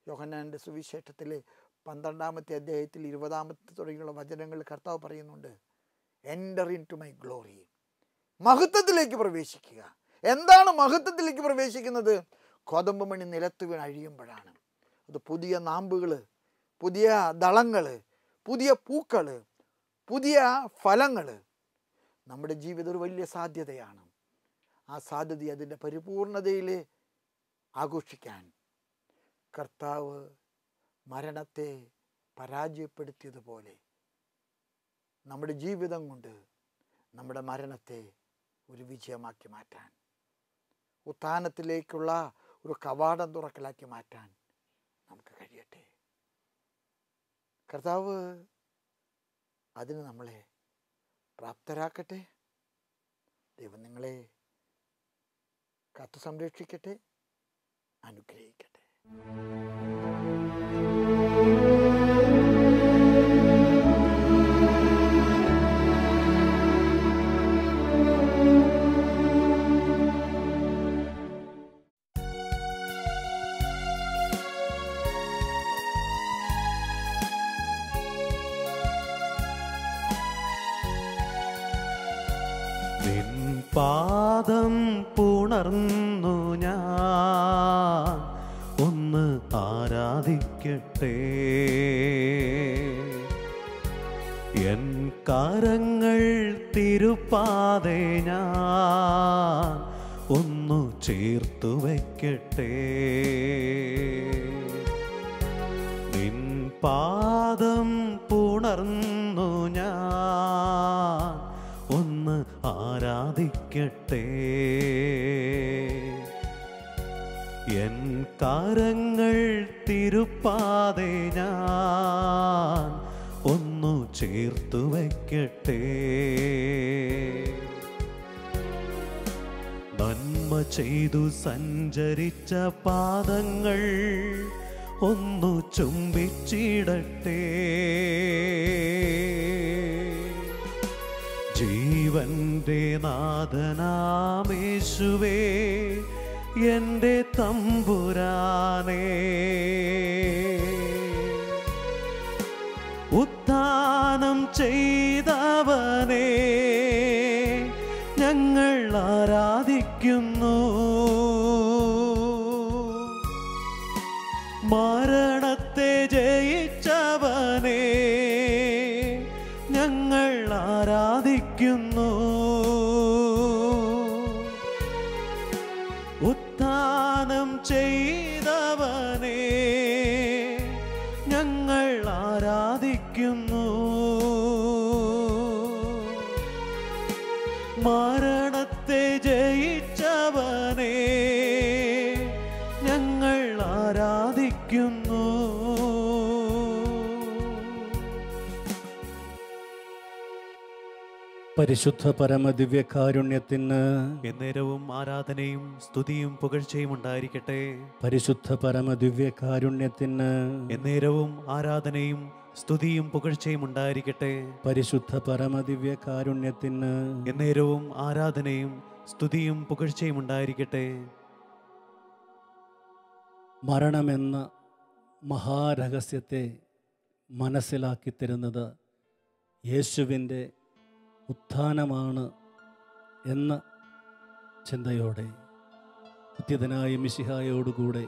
Speaker 1: യോഹന്നാന്റെ സുവിശേഷത്തിലെ 12-ാമത്തെ അധ്യായത്തിൽ 20-ാമത്തെ തുടങ്ങിയുള്ള വചനങ്ങളിൽ കർത്താവ് പറയുന്നുണ്ട്, enter into my glory. മഹത്വത്തിലേക്ക് പ്രവേശിക്കുക. എന്താണ് മഹത്വത്തിലേക്ക് പ്രവേശിക്കുന്നത്? കോതമ്പ് മണി നിലത്ത് വീണ് അഴിയുമ്പോഴാണ്. അത് പുതിയ നാമ്പുകൾ, പുതിയ ദളങ്ങൾ, പുതിയ പൂക്കൾ, പുതിയ ഫലങ്ങൾ. നമ്മുടെ ജീവിതം ഒരു വലിയ സാധ്യതയാണ്. ആ സാധ്യത അതിൻ്റെ പരിപൂർണതയിൽ ആഘോഷിക്കാൻ കർത്താവ് മരണത്തെ പരാജയപ്പെടുത്തിയതുപോലെ നമ്മുടെ ജീവിതം കൊണ്ട് നമ്മുടെ മരണത്തെ ഒരു വിജയമാക്കി മാറ്റാൻ, ഉത്ഥാനത്തിലേക്കുള്ള ഒരു കവാടം തുറക്കലാക്കി മാറ്റാൻ നമുക്ക് കഴിയട്ടെ. കർത്താവ് അതിന് നമ്മളെ പ്രാപ്തരാക്കട്ടെ. ദൈവം നിങ്ങളെ കാത്തു സംരക്ഷിക്കട്ടെ, അനുഗ്രഹിക്കട്ടെ.
Speaker 2: പാദം പുണർന്നു ഞാൻ ഒന്ന് ആരാധിക്കട്ടെ. എൻ കരങ്ങൾ തിരുപ്പാതെ ഞാൻ ഒന്നു ചേർത്തു വയ്ക്കട്ടെ. നിൻ പാദം പുണർന്നു ഞാൻ ഒന്ന് ആരാധിക്കട്ടെ. എൻ കരങ്ങൾ തിരുപ്പാതെ ഞാൻ ഒന്നു ചേർത്തു വയ്ക്കട്ടെ. നന്മ ചെയ്തു സഞ്ചരിച്ച പാദങ്ങൾ ഒന്നു ചുംബിച്ചിടട്ടെ. ജീവന്റെ നാഥനാമേശുവേ, എൻ്റെ തമ്പുരാനേ, ഉത്ഥാനം ചെയ്തവനേ, ഞങ്ങൾ ആരാധിക്കുന്നു. മരണത്തെ ജയിച്ചവനേ, ഞങ്ങൾ ആരാധിക്കുന്നു. ഉത്ഥാനം ചെയ്തവനേ, ഞങ്ങൾ ആരാധിക്കുന്നു. മരണത്തെ ജയിച്ചവനേ, ഞങ്ങൾ ആരാധിക്കുന്നു.
Speaker 3: പരിശുദ്ധ പരമദിവ്യകാരുണ്യത്തിന്
Speaker 2: എന്നേരവും ആരാധനയും സ്തുതിയും പുകഴ്ചയും ഉണ്ടായിരിക്കട്ടെ.
Speaker 3: പരിശുദ്ധ പരമദിവ്യകാരുണ്യത്തിന്
Speaker 2: എന്നേരവും ആരാധനയും സ്തുതിയും പുകഴ്ചയും ഉണ്ടായിരിക്കട്ടെ.
Speaker 3: പരിശുദ്ധ പരമദിവ്യകാരുണ്യത്തിന്
Speaker 2: എന്നേരവും ആരാധനയും സ്തുതിയും പുകഴ്ചയും ഉണ്ടായിരിക്കട്ടെ.
Speaker 3: മരണമെന്ന മഹാരഹസ്യത്തെ മനസ്സിലാക്കി തരുന്നത് യേശുവിൻ്റെ ഉത്ഥാനമാണ് എന്ന ചിന്തയോടെ നിത്യനായ മിശിഹായോടുകൂടെ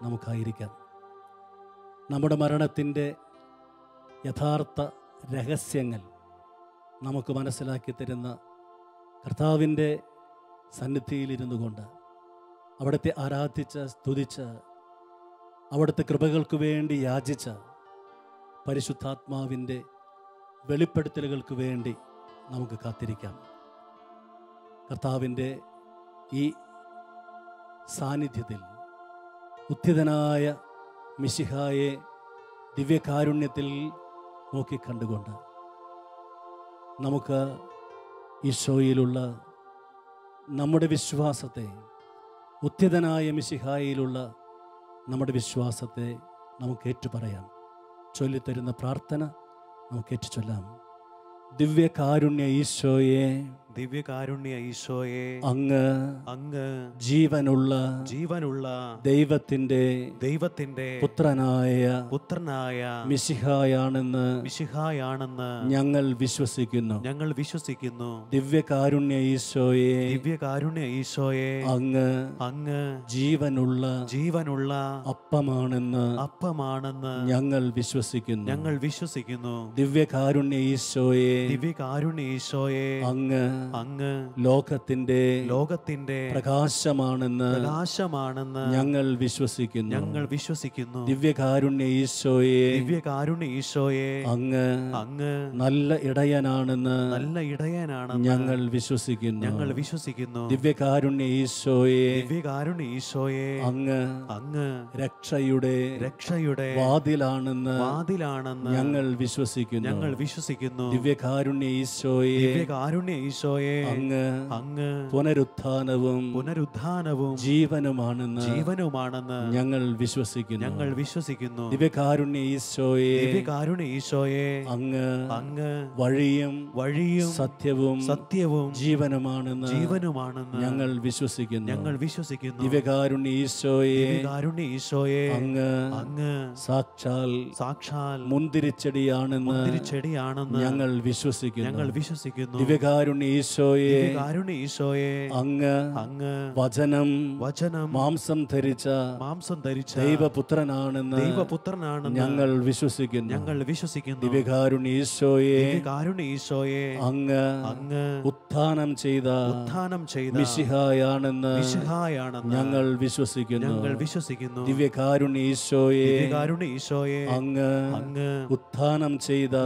Speaker 3: നമുക്കായിരിക്കാം. നമ്മുടെ മരണത്തിൻ്റെ യഥാർത്ഥ രഹസ്യങ്ങൾ നമുക്ക് മനസ്സിലാക്കി തരുന്ന കർത്താവിൻ്റെ സന്നിധിയിലിരുന്നു കൊണ്ട് അവിടുത്തെ ആരാധിച്ച് സ്തുതിച്ച് അവിടുത്തെ കൃപകൾക്ക് വേണ്ടി യാചിച്ച പരിശുദ്ധാത്മാവിൻ്റെ വെളിപ്പെടുത്തലുകൾക്ക് വേണ്ടി നമുക്ക് കാത്തിരിക്കാം. കർത്താവിൻ്റെ ഈ സാന്നിധ്യത്തിൽ ഉത്ഥിതനായ മിശിഹായെ ദിവ്യകാരുണ്യത്തിൽ നോക്കിക്കണ്ടുകൊണ്ട് നമുക്ക് ഈശോയിലുള്ള നമ്മുടെ വിശ്വാസത്തെ, ഉത്ഥിതനായ മിശിഹായിലുള്ള നമ്മുടെ വിശ്വാസത്തെ നമുക്ക് ഏറ്റുപറയാം. ചൊല്ലിത്തരുന്ന പ്രാർത്ഥന നമുക്ക് ഏറ്റുചൊല്ലാം. ദിവ്യകാരുണ്യ ഈശോയെ,
Speaker 2: ദിവ്യകാരുണ്യ ഈശോയെ,
Speaker 3: അങ്ങ്
Speaker 2: അങ്ങ്
Speaker 3: ജീവനുള്ള ദൈവത്തിന്റെ പുത്രനായ മിശിഹായാണെന്ന് ഞങ്ങൾ വിശ്വസിക്കുന്നു. ദിവ്യകാരുണ്യ ഈശോയെ, അങ്ങ് ജീവനുള്ള അപ്പമാണെന്ന് ഞങ്ങൾ വിശ്വസിക്കുന്നു. ദിവ്യകാരുണ്യ ഈശോയെ, അങ്ങ് ലോകത്തിന്റെ പ്രകാശമാണെന്ന് ഞങ്ങൾ വിശ്വസിക്കുന്നു. ദിവ്യകാരുണ്യ ഈശോയെ, അങ്ങ് നല്ല ഇടയനാണെന്ന് ഞങ്ങൾ വിശ്വസിക്കുന്നു. ദിവ്യകാരുണ്യ ഈശോയെ, അങ്ങ് രക്ഷയുടെ വാതിലാണെന്ന് ഞങ്ങൾ വിശ്വസിക്കുന്നു. ദിവ്യകാരുണ്യ ഈശോയെ, അങ്ങ് പുനരുത്ഥാനവും ജീവനുമാണെന്ന് ഞങ്ങൾ വിശ്വസിക്കുന്നു. ദിവ്യകാരുണ്യ ഈശോയെ, അങ്ങ് വഴിയും സത്യവും ജീവനുമാണെന്ന് ഞങ്ങൾ വിശ്വസിക്കുന്നു. ദിവ്യകാരുണ്യ ഈശോയെ, അങ്ങ് സാക്ഷാൽ മുന്തിരിച്ചെടിയാണെന്ന് ഞങ്ങൾ വിശ്വസിക്കുന്നു. ദിവ്യകാരുണ്യ ഈശോയെ, അങ്ങ് വചനം മാംസം ധരിച്ച ദൈവപുത്രനാണെന്ന് ഞങ്ങൾ വിശ്വസിക്കുന്നു. ദിവ്യകാരുണ്യ ഈശോയെ, അങ്ങ് ഉത്ഥാനം ചെയ്ത മിശിഹായാണെന്ന് ഞങ്ങൾ വിശ്വസിക്കുന്നു. ദിവ്യകാരുണ്യ ഈശോയെ, അങ്ങ് ഉത്ഥാനം ചെയ്ത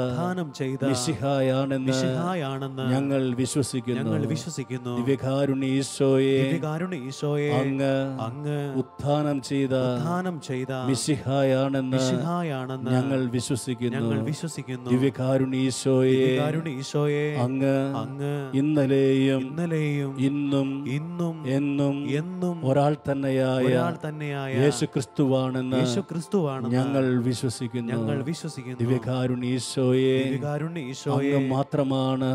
Speaker 3: മിശിഹായാണെന്ന് ഞങ്ങൾ വിശ്വസിക്കുന്നു. ദിവ്യകാരുണ്യ ഈശോയെ, അങ്ങ് ഉത്ഥാനം ചെയ്ത മിശിഹായാണെന്ന് ഞങ്ങൾ വിശ്വസിക്കുന്നു. ദിവ്യകാരുണ്യ ഈശോയെ, അങ്ങ് ഇന്നലെയും ഇന്നും എന്നും ഒരാൾ തന്നെയായ യേശുക്രിസ്തുവാണെന്ന് ഞങ്ങൾ വിശ്വസിക്കുന്നു. ദിവ്യകാരുണ്യ ഈശോയെ, അങ്ങ് മാത്രമാണ്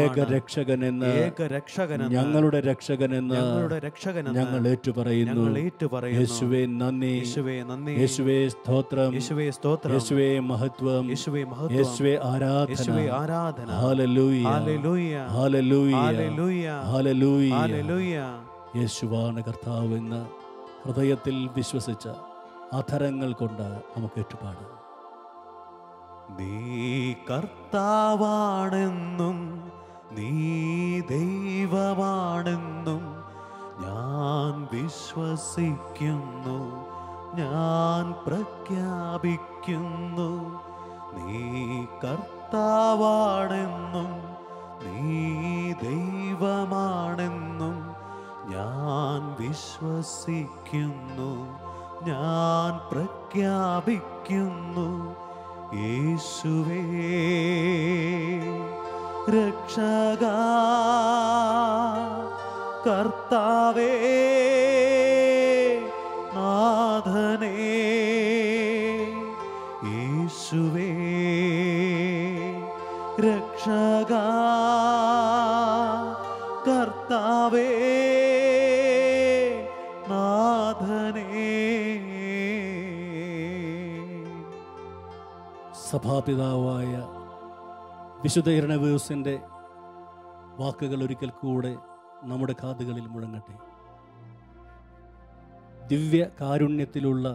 Speaker 3: ഏകരക്ഷകനെന്ന് ഞങ്ങളുടെ രക്ഷകനെന്ന് ഞങ്ങൾ ഏറ്റുപറയുന്നു. യേശുവേ നന്ദി, യേശുവേ സ്തോത്രം, യേശുവേ മഹത്വം, യേശുവേ ആരാധന. ഹല്ലേലൂയ. യേശുവാണ് കർത്താവെന്ന് ഹൃദയത്തിൽ വിശ്വസിച്ച അധരങ്ങൾ കൊണ്ട് നമുക്ക് ഏറ്റുപാടാം.
Speaker 2: നീ കർത്താവാണെന്നും നീ ദൈവമാണെന്നും ഞാൻ വിശ്വസിക്കുന്നു, ഞാൻ പ്രഖ്യാപിക്കുന്നു. നീ കർത്താവാണെന്നും നീ ദൈവമാണെന്നും ഞാൻ വിശ്വസിക്കുന്നു, ഞാൻ പ്രഖ്യാപിക്കുന്നു. യേശുവേ രക്ഷകാ, കർത്താവേ നാഥനേ. യേശുവേ രക്ഷകാ, കർത്താവേ നാഥനേ.
Speaker 3: സഭാപിതാവായ വിശുദ്ധ ഇരണവേസിൻ്റെ വാക്കുകൾ ഒരിക്കൽ കൂടെ നമ്മുടെ കാതുകളിൽ മുഴങ്ങട്ടെ. ദിവ്യ കാരുണ്യത്തിലുള്ള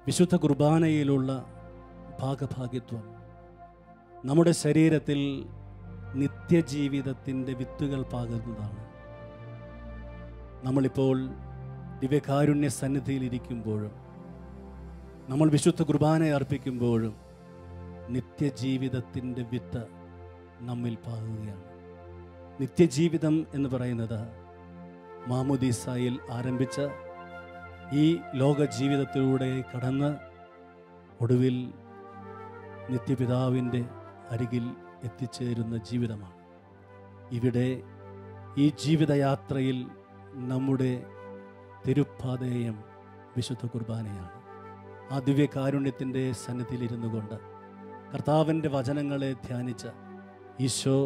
Speaker 3: വിശുദ്ധ കുർബാനയിലുള്ള ഭാഗഭാഗിത്വം നമ്മുടെ ശരീരത്തിൽ നിത്യജീവിതത്തിൻ്റെ വിത്തുകൾ പാകുന്നതാണ്. നമ്മളിപ്പോൾ ദിവ്യകാരുണ്യ സന്നിധിയിലിരിക്കുമ്പോഴും നമ്മൾ വിശുദ്ധ കുർബാന അർപ്പിക്കുമ്പോഴും നിത്യജീവിതത്തിൻ്റെ വിത്ത് നമ്മിൽ പാകുകയാണ്. നിത്യജീവിതം എന്ന് പറയുന്നത് മാമോദീസായിൽ ആരംഭിച്ച ഈ ലോക ജീവിതത്തിലൂടെ കടന്ന് ഒടുവിൽ നിത്യപിതാവിൻ്റെ അരികിൽ എത്തിച്ചേരുന്ന ജീവിതമാണ്. ഇവിടെ ഈ ജീവിതയാത്രയിൽ നമ്മുടെ തിരുപ്പാതേയം വിശുദ്ധ കുർബാനയാണ്. ആ ദിവ്യകാരുണ്യത്തിൻ്റെ സന്നിധിയിലിരുന്നു കൊണ്ട് കർത്താവിൻ്റെ വചനങ്ങളെ ധ്യാനിച്ച ഈശോ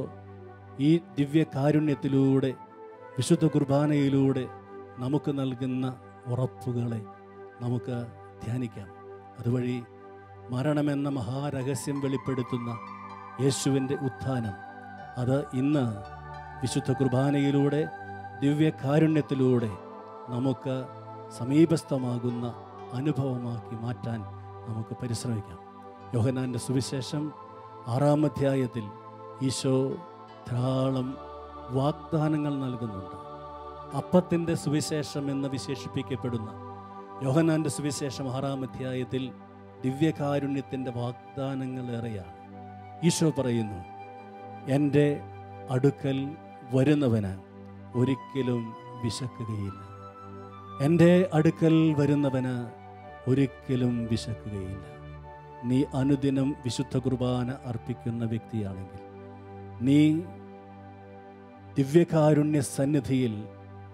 Speaker 3: ഈ ദിവ്യകാരുണ്യത്തിലൂടെ വിശുദ്ധ കുർബാനയിലൂടെ നമുക്ക് നൽകുന്ന ഉറപ്പുകളെ നമുക്ക് ധ്യാനിക്കാം. അതുവഴി മരണമെന്ന മഹാരഹസ്യം വെളിപ്പെടുത്തുന്ന യേശുവിൻ്റെ ഉത്ഥാനം അത് ഇന്ന് വിശുദ്ധ കുർബാനയിലൂടെ ദിവ്യകാരുണ്യത്തിലൂടെ നമുക്ക് സമീപസ്ഥമാകുന്ന അനുഭവമാക്കി മാറ്റാൻ നമുക്ക് പരിശ്രമിക്കാം. യോഹന്നാൻ്റെ സുവിശേഷം 6-ാം അധ്യായത്തിൽ ഈശോ ധാരാളം വാഗ്ദാനങ്ങൾ നൽകുന്നുണ്ട്. അപ്പത്തിൻ്റെ സുവിശേഷം എന്ന് വിശേഷിപ്പിക്കപ്പെടുന്ന യോഹന്നാൻ്റെ സുവിശേഷം 6-ാം അധ്യായത്തിൽ ദിവ്യകാരുണ്യത്തിൻ്റെ വാഗ്ദാനങ്ങൾ ഏറെയാണ്. ഈശോ പറയുന്നു, എൻ്റെ അടുക്കൽ വരുന്നവന് ഒരിക്കലും വിശക്കുകയില്ല. എൻ്റെ അടുക്കൽ വരുന്നവന് ഒരിക്കലും വിശക്കുകയില്ല. നീ അനുദിനം വിശുദ്ധ കുർബാന അർപ്പിക്കുന്ന വ്യക്തിയാണെങ്കിൽ, നീ ദിവ്യകാരുണ്യ സന്നിധിയിൽ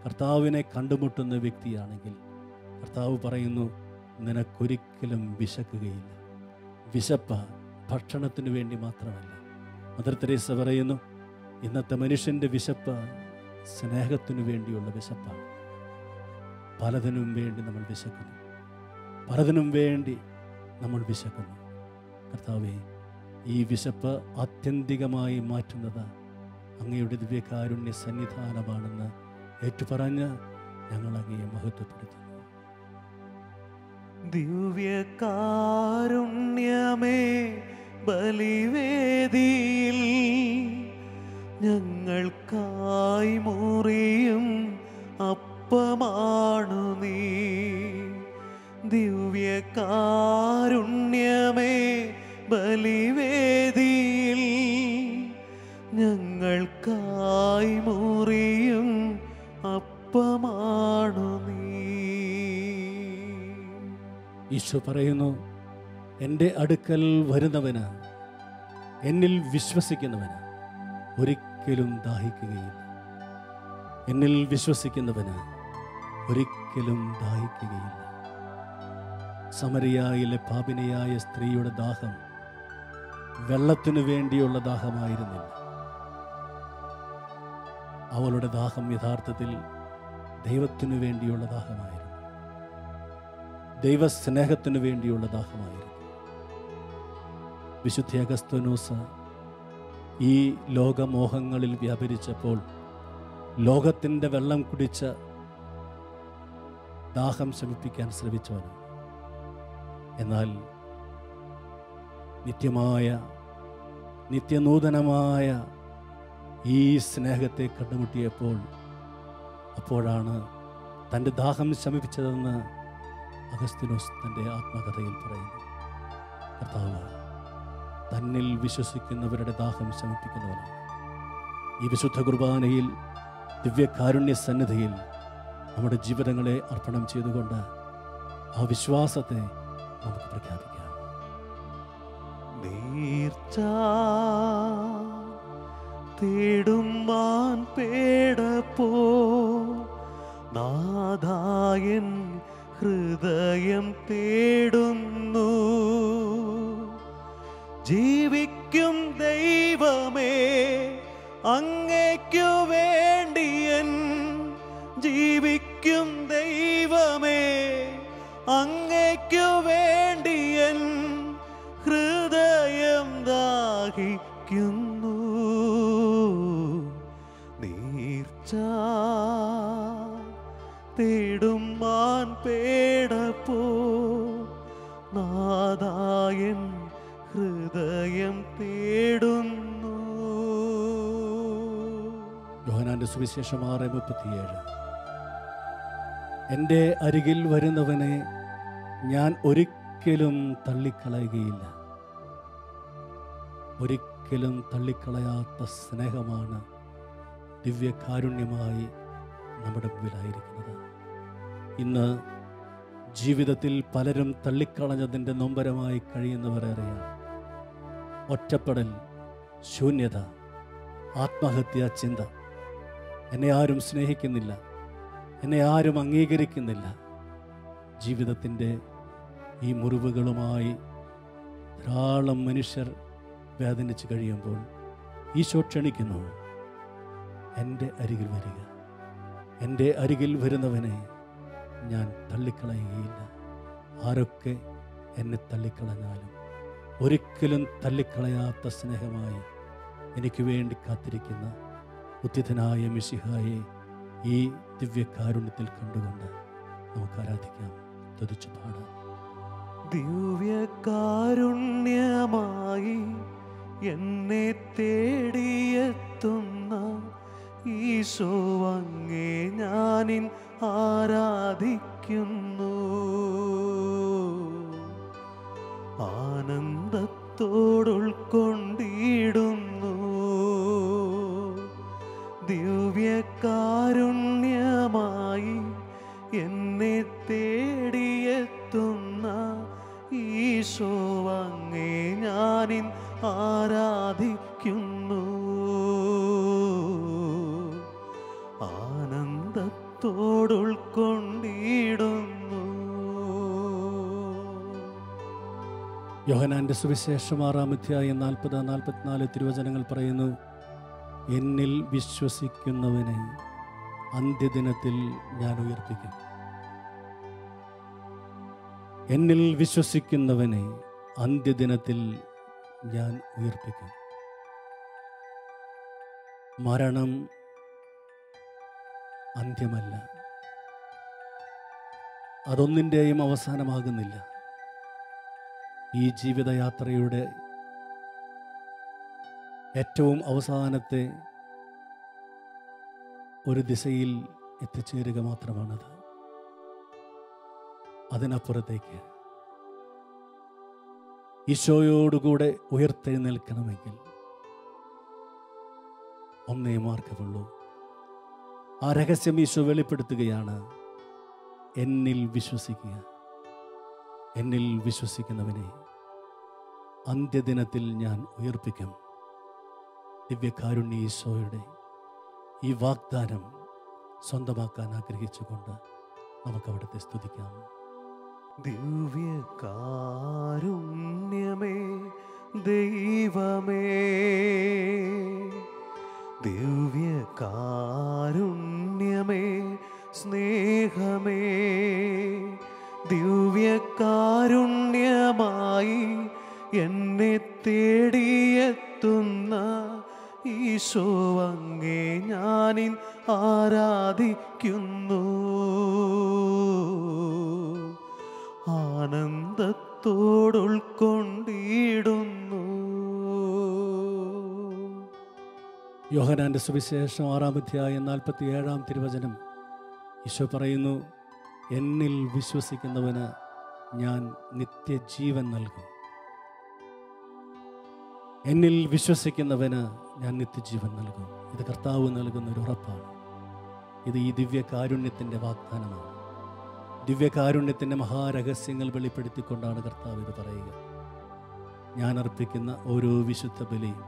Speaker 3: കർത്താവിനെ കണ്ടുമുട്ടുന്ന വ്യക്തിയാണെങ്കിൽ, കർത്താവ് പറയുന്നു, നിനക്കൊരിക്കലും വിശക്കുകയില്ല. വിശപ്പ് ഭക്ഷണത്തിനു വേണ്ടി മാത്രമല്ല. മദർ തെരേസ പറയുന്നു, ഇന്നത്തെ മനുഷ്യൻ്റെ വിശപ്പ് സ്നേഹത്തിനു വേണ്ടിയുള്ള വിശപ്പാണ്. പലതിനും വേണ്ടി നമ്മൾ വിശക്കുന്നു, പലതിനും വേണ്ടി നമ്മൾ വിശക്കുന്നു. കർത്താവേ, ഈ വിശപ്പ് ആത്യന്തികമായി മാറ്റുന്നത് അങ്ങയുടെ ദിവ്യകാരുണ്യ സന്നിധാനമാണെന്ന് ഏറ്റുപറഞ്ഞ് ഞങ്ങൾ അങ്ങയെ മഹത്വപ്പെടുത്തുന്നു.
Speaker 2: ദിവ്യകാരുണ്യമേ ബലിവേദിയിൽ ഞങ്ങൾക്കായി മുറിയും അപ്പമാണു നീ. ദിവ്യകാരുണ്യമേ ബലിവേദിയിൽ ഞങ്ങൾക്കായി മുറിയും അപ്പമാണു നീ.
Speaker 3: ഈശോ പറയുന്നു, എൻ്റെ അടുക്കൽ വരുന്നവന്, എന്നിൽ വിശ്വസിക്കുന്നവന് ഒരിക്കലും ദാഹിക്കുകയില്ല. എന്നിൽ വിശ്വസിക്കുന്നവന് ഒരിക്കലും ദാഹിക്കുകയില്ല. സമരിയായിലെ പാപിനിയായ സ്ത്രീയുടെ ദാഹം വെള്ളത്തിനു വേണ്ടിയുള്ള ദാഹമായിരുന്നില്ല. അവളുടെ ദാഹം യഥാർത്ഥത്തിൽ ദൈവത്തിനു വേണ്ടിയുള്ള ദാഹമായിരുന്നു. ദൈവസ്നേഹത്തിനു വേണ്ടിയുള്ള ദാഹമായിരുന്നു. വിശുദ്ധ അഗസ്തോനോസ് ഈ ലോകമോഹങ്ങളിൽ വ്യാപരിച്ചപ്പോൾ ലോകത്തിൻ്റെ വെള്ളം കുടിച്ച് ദാഹം ശമിപ്പിക്കാൻ ശ്രമിച്ചവനാണ്. എന്നാൽ നിത്യമായ നിത്യനൂതനമായ ഈ സ്നേഹത്തെ കണ്ടുമുട്ടിയപ്പോൾ അപ്പോഴാണ് തൻ്റെ ദാഹം ശമിപ്പിച്ചതെന്ന് അഗസ്തീനോസ് തൻ്റെ ആത്മകഥയിൽ പറയുന്നു. കർത്താവ് തന്നിൽ വിശ്വസിക്കുന്നവരുടെ ദാഹം ശമിപ്പിക്കുന്നവനാണ്. ഈ വിശുദ്ധ കുർബാനയിൽ ദിവ്യകാരുണ്യ സന്നിധിയിൽ നമ്മുടെ ജീവിതങ്ങളെ അർപ്പണം ചെയ്തുകൊണ്ട് ആ വിശ്വാസത്തെ നമുക്ക് പ്രഖ്യാപിക്കാം.
Speaker 2: നീർച്ച തേടുമാൻ പേടപ്പോ നാദായൻ ഹൃദയം തേടുന്നു. ജീവിക്കും ദൈവമേ അങ്ങേക്കു വേണ്ടിയൻ, ജീവിക്കും ദൈവമേ അങ്ങേക്കു വേണ്ടിയൻ ഹൃദയം ദാഹിക്കുന്നു. നീർച്ച തേടും മാൻ പേടപ്പോ നാദായൻ ഹൃദയം തേടുന്നു.
Speaker 3: യോഹന്നാന്റെ സുവിശേഷം 6:37. എൻ്റെ അരികിൽ വരുന്നവനെ ഞാൻ ഒരിക്കലും തള്ളിക്കളയുകയില്ല. ഒരിക്കലും തള്ളിക്കളയാത്ത സ്നേഹമാണ് ദിവ്യകാരുണ്യമായി നമ്മുടെ മുമ്പിലായിരിക്കുന്നത്. ഇന്ന് ജീവിതത്തിൽ പലരും തള്ളിക്കളഞ്ഞതിൻ്റെ നൊമ്പരമായി കഴിയുന്നവരേറെയാണ്. ഒറ്റപ്പെടൽ, ശൂന്യത, ആത്മഹത്യാ ചിന്ത. എന്നെ ആരും സ്നേഹിക്കുന്നില്ല, എന്നെ ആരും അംഗീകരിക്കുന്നില്ല. ജീവിതത്തിൻ്റെ ഈ മുറിവുകളുമായി ധാരാളം മനുഷ്യർ വേദനിച്ച് കഴിയുമ്പോൾ ഈശോ ക്ഷണിക്കുന്നു, എൻ്റെ അരികിൽ വരിക. എൻ്റെ അരികിൽ വരുന്നവനെ ഞാൻ തള്ളിക്കളയുകയില്ല. ആരൊക്കെ എന്നെ തള്ളിക്കളഞ്ഞാലും ഒരിക്കലും തള്ളിക്കളയാത്ത സ്നേഹമായി എനിക്ക് വേണ്ടി കാത്തിരിക്കുന്ന ഉദ്ധിതനായ മിശിഹായെ ഈ ദിവ്യകാരുണ്യത്തിൽ കണ്ടുകൊണ്ട് നമുക്ക് ആരാധിക്കാം, തുതിച്ചു പാടാം.
Speaker 2: ദിവ്യകാരുണ്യമായി എന്നെ തേടിയെത്തുന്ന ഈശോ അങ്ങേ ഞാനിൻ ആരാധിക്കുന്നു. ആനന്ദത്തോടുൾക്കൊണ്ടിടുന്നു. ദിവ്യകാരുണ്യമായി എന്നെ തേടിയെത്തുന്ന ഈശോ അങ്ങേ ഞാനിൻ ആരാധിക്കുന്നു. ആനന്ദത്തോടുൾക്കൊണ്ടിടുന്നു.
Speaker 3: യോഹന്നാന്റെ സുവിശേഷം 6:40-44 തിരുവചനങ്ങൾ പറയുന്നു, എന്നിൽ വിശ്വസിക്കുന്നവനെ അന്ത്യദിനത്തിൽ ഞാൻ ഉയർപ്പിക്കും. എന്നിൽ വിശ്വസിക്കുന്നവനെ അന്ത്യദിനത്തിൽ ഞാൻ ഉയർപ്പിക്കും. മരണം അന്ത്യമല്ല, അതൊന്നിൻ്റെയും അവസാനമാകുന്നില്ല. ഈ ജീവിതയാത്രയുടെ ഏറ്റവും അവസാനത്തെ ഒരു ദിശയിൽ എത്തിച്ചേരുക മാത്രമാണത്. അതിനപ്പുറത്തേക്ക് ഈശോയോടുകൂടെ ഉയർത്തെഴുന്നേൽക്കണമെങ്കിൽ ഒന്നേ മാർഗമുള്ളൂ. ആ രഹസ്യം ഈശോ വെളിപ്പെടുത്തുകയാണ്, എന്നിൽ വിശ്വസിക്കുക. എന്നിൽ വിശ്വസിക്കുന്നവനെ അന്ത്യദിനത്തിൽ ഞാൻ ഉയർപ്പിക്കും. ദിവ്യകാരുണ്യ ഈശോയുടെ ഈ വാഗ്ദാനം സ്വന്തമാക്കാൻ ആഗ്രഹിച്ചുകൊണ്ട് നമുക്ക് അവിടുത്തെ സ്തുതിക്കാം.
Speaker 2: ദിവ്യകാരുണ്യമേ ദൈവമേ, ദിവ്യകാരുണ്യമേ സ്നേഹമേ, ദിവ്യകാരുണ്യമായി എന്നെ തേടിയെത്തുന്ന ഈശോ അങ്ങേ ഞാനിൻ ആരാധിക്കുന്നു. ആനന്ദത്തോടുൾക്കൊണ്ടിടുന്നു.
Speaker 3: യോഹന്നാന്റെ സുവിശേഷം 6:47 തിരുവചനം ഈശോ പറയുന്നു, എന്നിൽ വിശ്വസിക്കുന്നവന് ഞാൻ നിത്യജീവൻ നൽകും. എന്നിൽ വിശ്വസിക്കുന്നവന് ഞാൻ നിത്യജീവൻ നൽകും. ഇത് കർത്താവ് നൽകുന്ന ഒരു ഉറപ്പാണ്. ഇത് ഈ ദിവ്യകാരുണ്യത്തിൻ്റെ വാഗ്ദാനമാണ്. ദിവ്യകാരുണ്യത്തിൻ്റെ മഹാരഹസ്യങ്ങൾ വെളിപ്പെടുത്തിക്കൊണ്ടാണ് കർത്താവ് ഇത് പറയുക. ഞാൻ അർപ്പിക്കുന്ന ഓരോ വിശുദ്ധ ബലിയും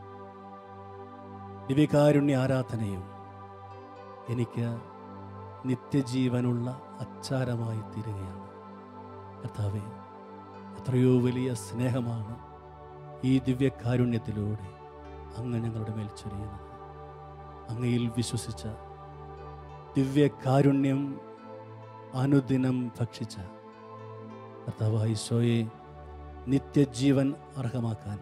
Speaker 3: ദിവ്യകാരുണ്യ ആരാധനയും എനിക്ക് നിത്യജീവനുള്ള അച്ചാരമായി തീരുകയാണ്. കർത്താവേ, എത്രയോ വലിയ സ്നേഹമാണ് ഈ ദിവ്യകാരുണ്യത്തിലൂടെ അങ്ങ് ഞങ്ങളുടെ മേൽ ചൊരിയുന്നത്. അങ്ങയിൽ വിശ്വസിച്ച, ദിവ്യകാരുണ്യം അനുദിനം ഭക്ഷിച്ച കർത്താവായ ഈശോയെ നിത്യജീവൻ അർഹമാക്കാൻ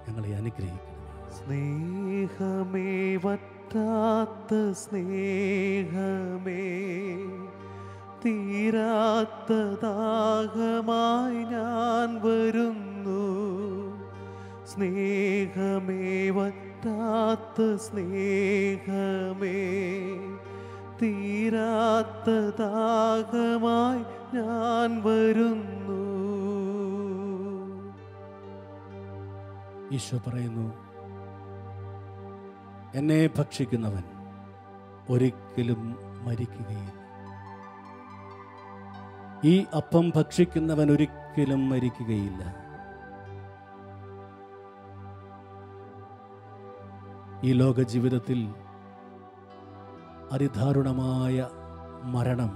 Speaker 3: ഞങ്ങളെ അനുഗ്രഹിക്കണം.
Speaker 2: സ്നേഹമേ, വറ്റാത്ത സ്നേഹമേ, തീരാത്ത ദാഹമായി ഞാൻ വരുന്നു. സ്നേഹമേ വറ്റാത്ത സ്നേഹമേ തീരാത്ത ദാഹമായി ഞാൻ വരുന്നു.
Speaker 3: ഈശോ പറയുന്നു, എന്നെ ഭക്ഷിക്കുന്നവൻ ഒരിക്കലും മരിക്കുകയില്ല. ഈ അപ്പം ഭക്ഷിക്കുന്നവൻ ഒരിക്കലും മരിക്കുകയില്ല. ഈ ലോക ജീവിതത്തിൽ അതിദാരുണമായ മരണം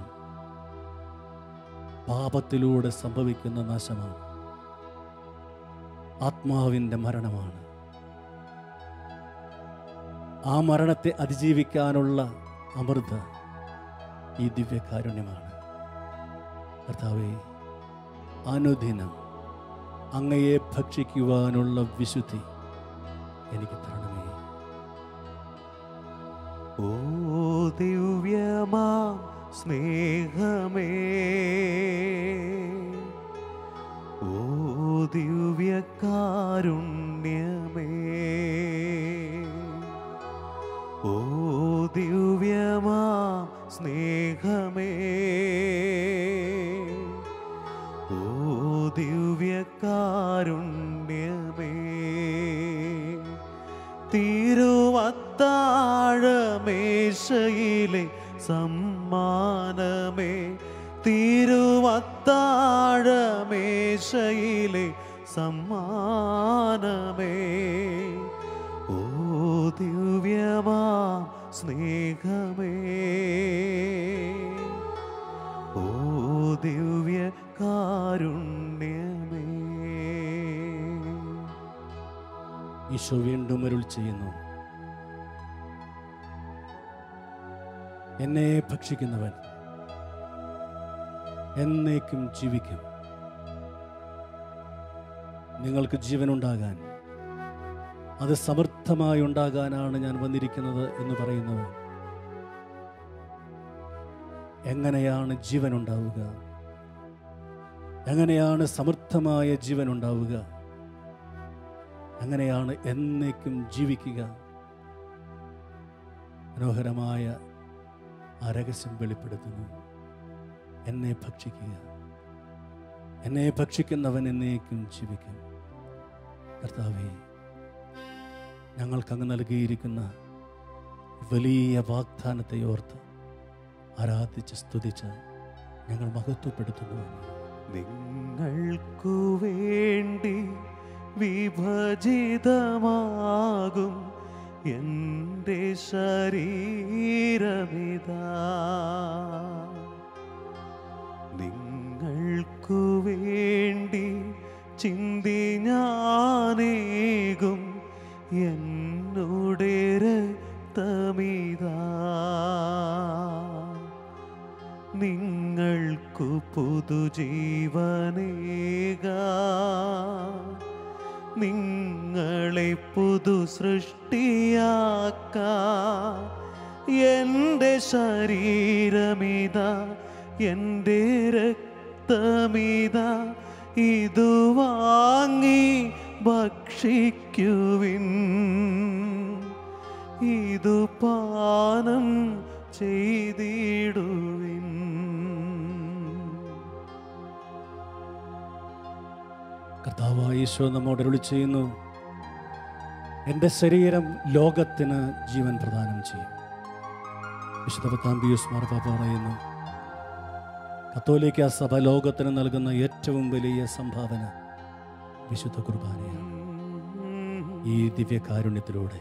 Speaker 3: പാപത്തിലൂടെ സംഭവിക്കുന്ന നാശമാണ്, ആത്മാവിൻ്റെ മരണമാണ്. ആ മരണത്തെ അതിജീവിക്കാനുള്ള അമൃത ഈ ദിവ്യകാരുണ്യമാണ്. കർത്താവേ, അനുദിനം അങ്ങയെ ഭക്ഷിക്കുവാനുള്ള വിശുദ്ധി എനിക്ക് തരണമേ.
Speaker 2: ഓ ദിവ്യമാം സ്നേഹമേ, ഓ ദിവ്യകാരുണ്യമേ, ഓ ദിവ്യമാം സ്നേഹമേ, ഓ ദിവ്യകാരുണ്യമേ, തിരുവത്താഴമേശയിലെ സമ്മാനമേ, തിരുവത്താഴമേശയിലെ സമ്മാനമേ, ഓ ദിവ്യമാം സ്നേഹമേ, ഓ ദിവ്യകാരുണ്യമേ.
Speaker 3: ഈശോ വീണ്ടും അരുൾ ചെയ്യുന്നു, എന്നെ ഭക്ഷിക്കുന്നവൻ എന്നേക്കും ജീവിക്കും. നിങ്ങൾക്ക് ജീവനുണ്ടാകാൻ, അത് സമൃദ്ധമായി ഉണ്ടാകാനാണ് ഞാൻ വന്നിരിക്കുന്നത് എന്ന് പറയുന്നവൻ എങ്ങനെയാണ് ജീവനുണ്ടാവുക? എങ്ങനെയാണ് സമൃദ്ധമായ ജീവനുണ്ടാവുക? എങ്ങനെയാണ് എന്നേക്കും ജീവിക്കുക? മനോഹരമായ ആ രഹസ്യം വെളിപ്പെടുത്തുന്നു. എന്നെ ഭക്ഷിക്കുക, എന്നെ ഭക്ഷിക്കുന്നവൻ എന്നേക്കും ജീവിക്കും. കർത്താവേ, ഞങ്ങൾക്കങ്ങ് നൽകിയിരിക്കുന്ന വലിയ വാഗ്ദാനത്തെ ഓർത്ത് ആരാധിച്ച് സ്തുതിച്ച് ഞങ്ങൾ മഹത്വപ്പെടുത്തുന്നു.
Speaker 2: നിങ്ങൾക്കു വേണ്ടി വിഭജിതമാകും എൻ്റെ ശരീരമിതാ, നിങ്ങൾക്കു വേണ്ടി ചിന്തി ഞാനേകും എന്നോടെ രക്തമിതാ, നിങ്ങൾക്കു പുതുജീവനേകാൻ, നിങ്ങളെ പുതു സൃഷ്ടിയാക്കാൻ എൻ്റെ ശരീരമിതാ, എൻ്റെ രക്തമിതാ, ഇതു വാങ്ങി ഭക്ഷിക്കുവിൻ, ഇതു പാനം ചെയ്തിടുവിൻ.
Speaker 3: കർത്താവായ ഈശോ നമ്മോട് അരുളി ചെയ്യുന്നു, എൻ്റെ ശരീരം ലോകത്തിന് ജീവൻ പ്രദാനം ചെയ്യും. വിശുദ്ധ പത്താംപിയൂസ് മാർപ്പാപ്പ പറയുന്നു, കത്തോലിക്ക സഭ ലോകത്തിന് നൽകുന്ന ഏറ്റവും വലിയ സംഭാവന വിശുദ്ധ കുർബാനയാണ്. ഈ ദിവ്യകാരുണ്യത്തിലൂടെ,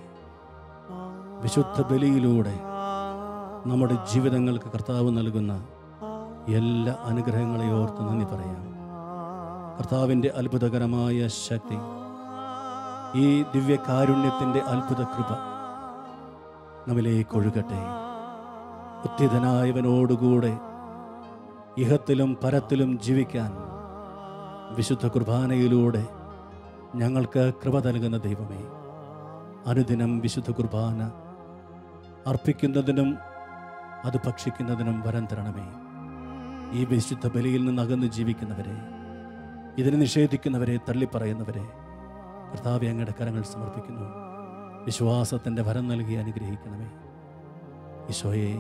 Speaker 3: വിശുദ്ധ ബലിയിലൂടെ നമ്മുടെ ജീവിതങ്ങൾക്ക് കർത്താവ് നൽകുന്ന എല്ലാ അനുഗ്രഹങ്ങളെ ഓർത്ത് നന്ദി പറയാം. കർത്താവിൻ്റെ അത്ഭുതകരമായ ശക്തി, ഈ ദിവ്യകാരുണ്യത്തിൻ്റെ അത്ഭുത കൃപ നമ്മിലേക്ക് ഒഴുകട്ടെ. ഉത്തിതനായവനോടുകൂടെ ഇഹത്തിലും പരത്തിലും ജീവിക്കാൻ വിശുദ്ധ കുർബാനയിലൂടെ ഞങ്ങൾക്ക് കൃപ നൽകുന്ന ദൈവമേ, അനുദിനം വിശുദ്ധ കുർബാന അർപ്പിക്കുന്നതിനും അത് ഭക്ഷിക്കുന്നതിനും വരം തരണമേ. ഈ വിശുദ്ധ ബലിയിൽ നിന്ന് അകന്ന് ജീവിക്കുന്നവരെ, ഇതിനെ നിഷേധിക്കുന്നവരെ, തള്ളിപ്പറയുന്നവരെ കർത്താവെ, അങ്ങയുടെ കരങ്ങൾ സമർപ്പിക്കുന്നു. വിശ്വാസത്തിൻ്റെ വരം നൽകി അനുഗ്രഹിക്കണമേ. ഈശോയെ,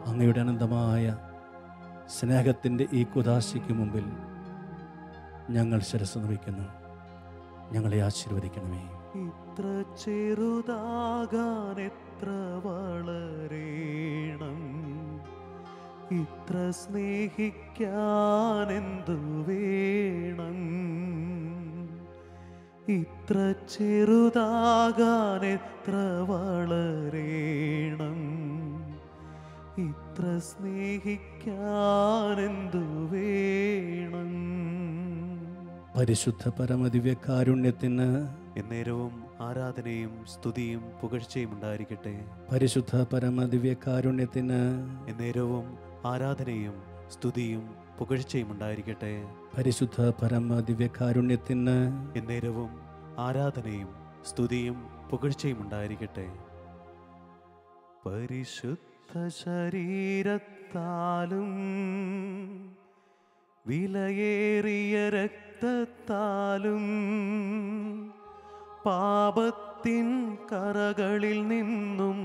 Speaker 3: അങ്ങയുടെ അനന്തമായ സ്നേഹത്തിൻ്റെ ഈ കുദാശയ്ക്ക് മുമ്പിൽ ഞങ്ങൾ ശിരസ്സ് നമിക്കുന്നു. ഞങ്ങളെ ആശീർവദിക്കണമേ.
Speaker 2: ഇത്ര ചെറുതാകാൻ എത്ര വളരേണം, ഇത്ര സ്നേഹിക്കാൻ എന്തു വേണം. ഇത്ര ചെറുതാകാൻ എത്ര വളരേണം, ഇത്ര സ്നേഹിക്കാൻ എന്തു വേണം.
Speaker 3: പരിശുദ്ധ പരമദിവ്യകാരുണ്യത്തിന്
Speaker 2: എന്നേരവും ആരാധനയും സ്തുതിയും പുകഴ്ചയും ഉണ്ടായിരിക്കട്ടെ.
Speaker 3: പരിശുദ്ധ പരമദിവ്യകാരുണ്യത്തിന്
Speaker 2: എന്നേരവും ആരാധനയും സ്തുതിയും പുകഴ്ചയും ഉണ്ടായിരിക്കട്ടെ.
Speaker 3: പരിശുദ്ധ പരമദിവ്യകാരുണ്യത്തിന്
Speaker 2: എന്നേരവും ആരാധനയും സ്തുതിയും പുകഴ്ചയും ഉണ്ടായിരിക്കട്ടെ. പരിശുദ്ധ ശരീരത്താലും വിലയേറിയ രക്തത്താലും പാപത്തിൻ കറകളിൽ നിന്നും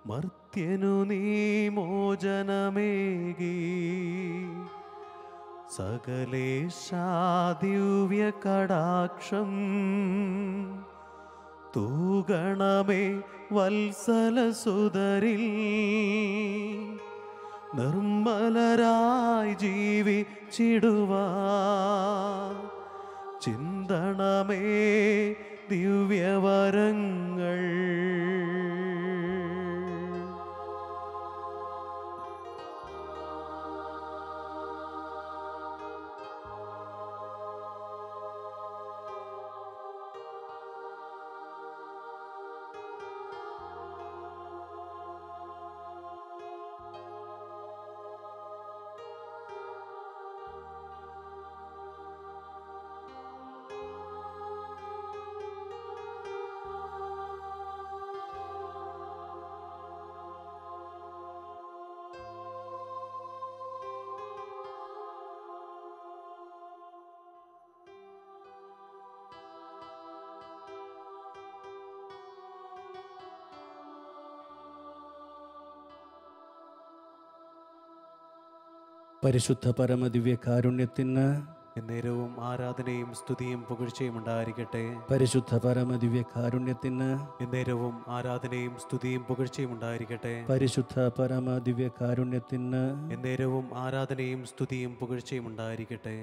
Speaker 2: മർത്യനു നീ മോചനമേകി. സകലേശാദിവ്യ കടാക്ഷം തൂഗണമേ വത്സലസുതരിൽ. നിർമ്മലരായി ജീവിച്ചിടുവാൻ ചിന്തണമേ ദിവ്യവരങ്ങൾ.
Speaker 3: പരിശുദ്ധ പരമദിവ്യകാരുണ്യത്തിന്
Speaker 2: എന്നേരവും ആരാധനയും സ്തുതിയും പുകഴ്ചയും ഉണ്ടായിരിക്കട്ടെ.
Speaker 3: പരിശുദ്ധ പരമദിവ്യകാരുണ്യത്തിന്
Speaker 2: എന്നേരവും ആരാധനയും സ്തുതിയും പുകഴ്ചയും ഉണ്ടായിരിക്കട്ടെ.
Speaker 3: പരിശുദ്ധ പരമദിവ്യകാരുണ്യത്തിന്
Speaker 2: എന്നേരവും ആരാധനയും സ്തുതിയും പുകഴ്ചയും ഉണ്ടായിരിക്കട്ടെ.